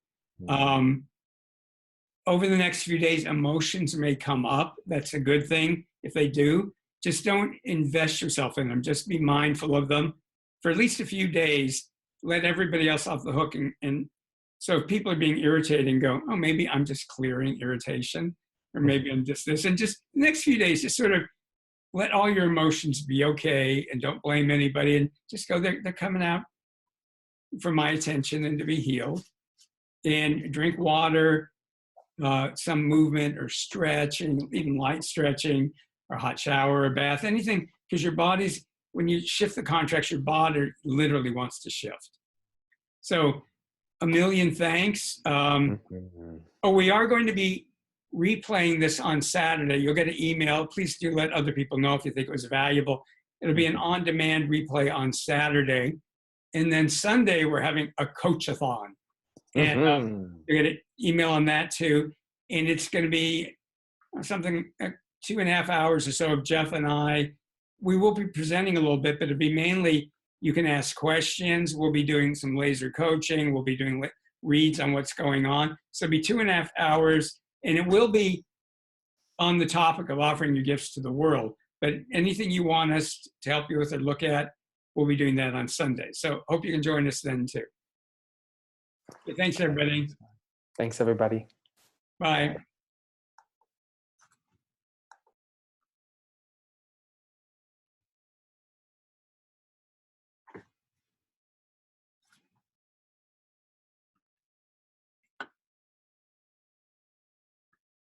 Over the next few days, emotions may come up. That's a good thing if they do. Just don't invest yourself in them. Just be mindful of them for at least a few days. Let everybody else off the hook. And so if people are being irritated, and go, oh, maybe I'm just clearing irritation, or maybe I'm just this. And just the next few days, just sort of let all your emotions be okay, and don't blame anybody, and just go, they're coming out for my attention and to be healed. And drink water, some movement or stretching, even light stretching, or hot shower or bath, anything, because your body's, when you shift the contracts, your body literally wants to shift. So a million thanks. We are going to be replaying this on Saturday. You'll get an email. Please do let other people know if you think it was valuable. It'll be an on-demand replay on Saturday. And then Sunday, we're having a coach-a-thon. And you're going to email on that too. And it's going to be something 2.5 hours or so of Jeff and I. We will be presenting a little bit, but it'll be mainly, you can ask questions. We'll be doing some laser coaching. We'll be doing reads on what's going on. So it'll be 2.5 hours. And it will be on the topic of offering your gifts to the world. But anything you want us to help you with or look at, we'll be doing that on Sunday. So hope you can join us then too. Okay, thanks, everybody. Thanks, everybody. Bye.